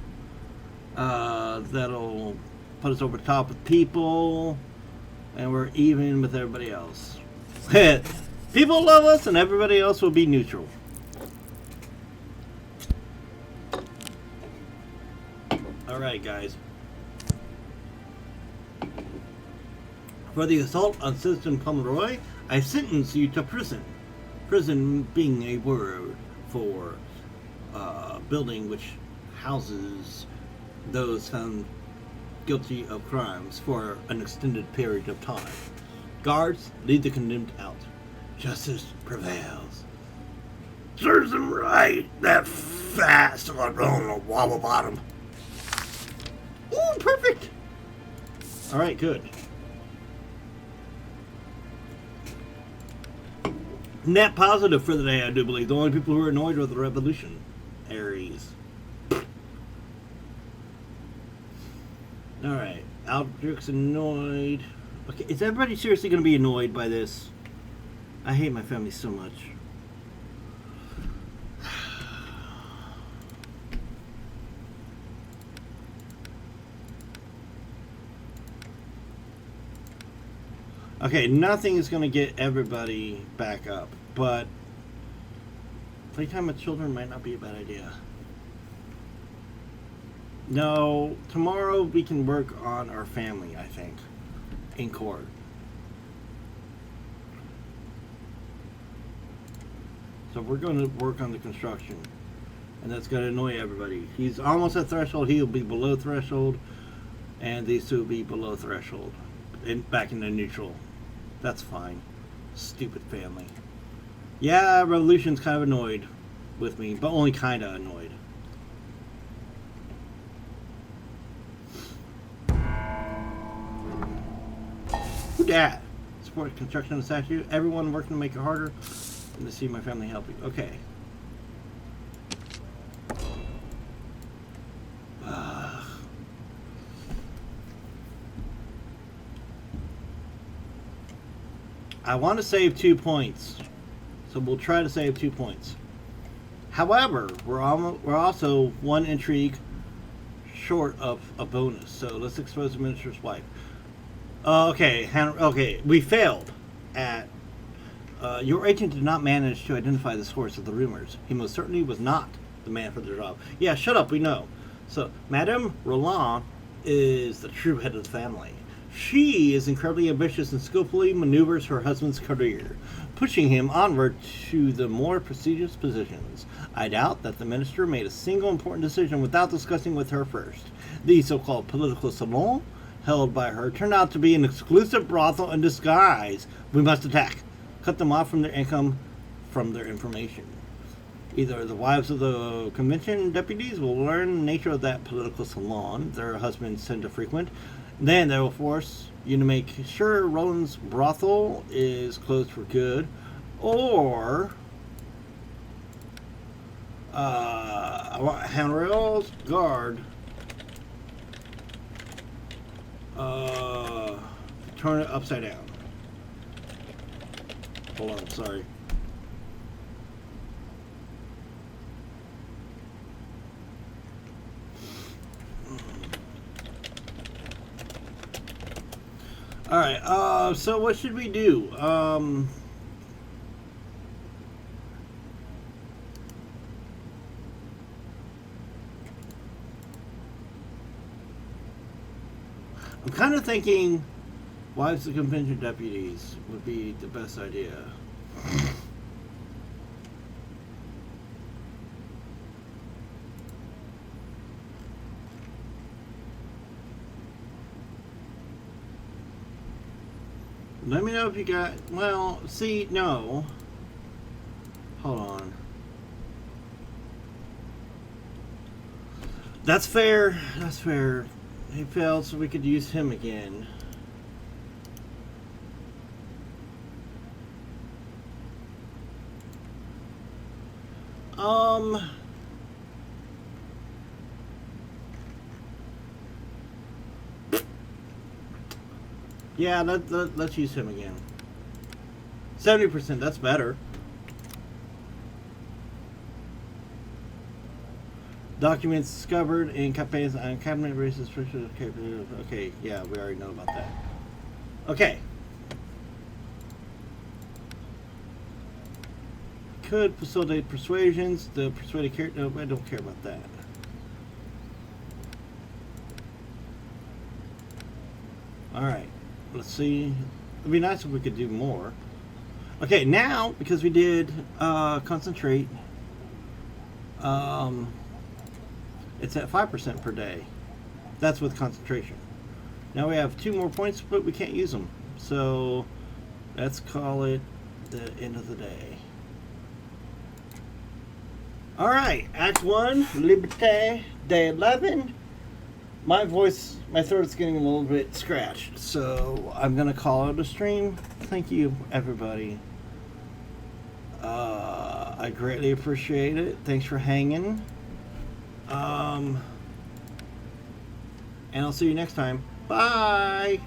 Speaker 1: That'll put us over top with people. And we're even with everybody else. People love us and everybody else will be neutral. Alright, guys. For the assault on Citizen Pomeroy, I sentence you to prison. Prison being a word for building which houses those found guilty of crimes for an extended period of time. Guards, lead the condemned out. Justice prevails.
Speaker 3: Serves him right. That fast on a wobble bottom.
Speaker 1: Ooh, perfect! Alright, good. Net positive for the day, I do believe. The only people who are annoyed are the revolutionaries. Alright, Aldrich's annoyed. Okay, is everybody seriously going to be annoyed by this? I hate my family so much. Okay, nothing is going to get everybody back up, but playtime with children might not be a bad idea. No, tomorrow we can work on our family, I think, in court. So we're going to work on the construction, and that's going to annoy everybody. He's almost at threshold, he'll be below threshold, and these two will be below threshold, back in the neutral. That's fine. Stupid family. Yeah, Revolution's kind of annoyed with me, but only kind of annoyed. Who dat? Support construction of the statue. Everyone working to make it harder. And to see my family help you. Okay. I want to save 2 points, so we'll try to save 2 points. However, we're also one intrigue short of a bonus, so let's expose the minister's wife. Okay, we failed at. Your agent did not manage to identify the source of the rumors. He most certainly was not the man for the job. Yeah, shut up, we know. So, Madame Roland is the true head of the family. She is incredibly ambitious and skillfully maneuvers her husband's career, pushing him onward to the more prestigious positions. I doubt that the minister made a single important decision without discussing with her first. The so-called political salon held by her turned out to be an exclusive brothel in disguise. We must attack. Cut them off from their income, from their information. Either the wives of the convention deputies will learn the nature of that political salon their husbands tend to frequent. Then they will force you to make sure Roland's brothel is closed for good, or Henriel's guard turn it upside down. Hold on, sorry. Alright, so what should we do? I'm kind of thinking wives of convention deputies would be the best idea. Let me know if you got... Well, see, no. Hold on. That's fair. That's fair. He failed, so we could use him again. Yeah, let's use him again. 70%, that's better. Documents discovered in campaigns on cabinet races. Okay, yeah, we already know about that. Okay. Could facilitate persuasions. The persuaded character. No, I don't care about that. Alright. Let's see. It'd be nice if we could do more. Okay, now, because we did concentrate, it's at 5% per day. That's with concentration. Now we have 2 more points, but we can't use them. So, let's call it the end of the day. Alright, Act 1, Liberté, Day 11. My throat's getting a little bit scratched, so I'm going to call it a stream. Thank you, everybody. I greatly appreciate it. Thanks for hanging. And I'll see you next time. Bye!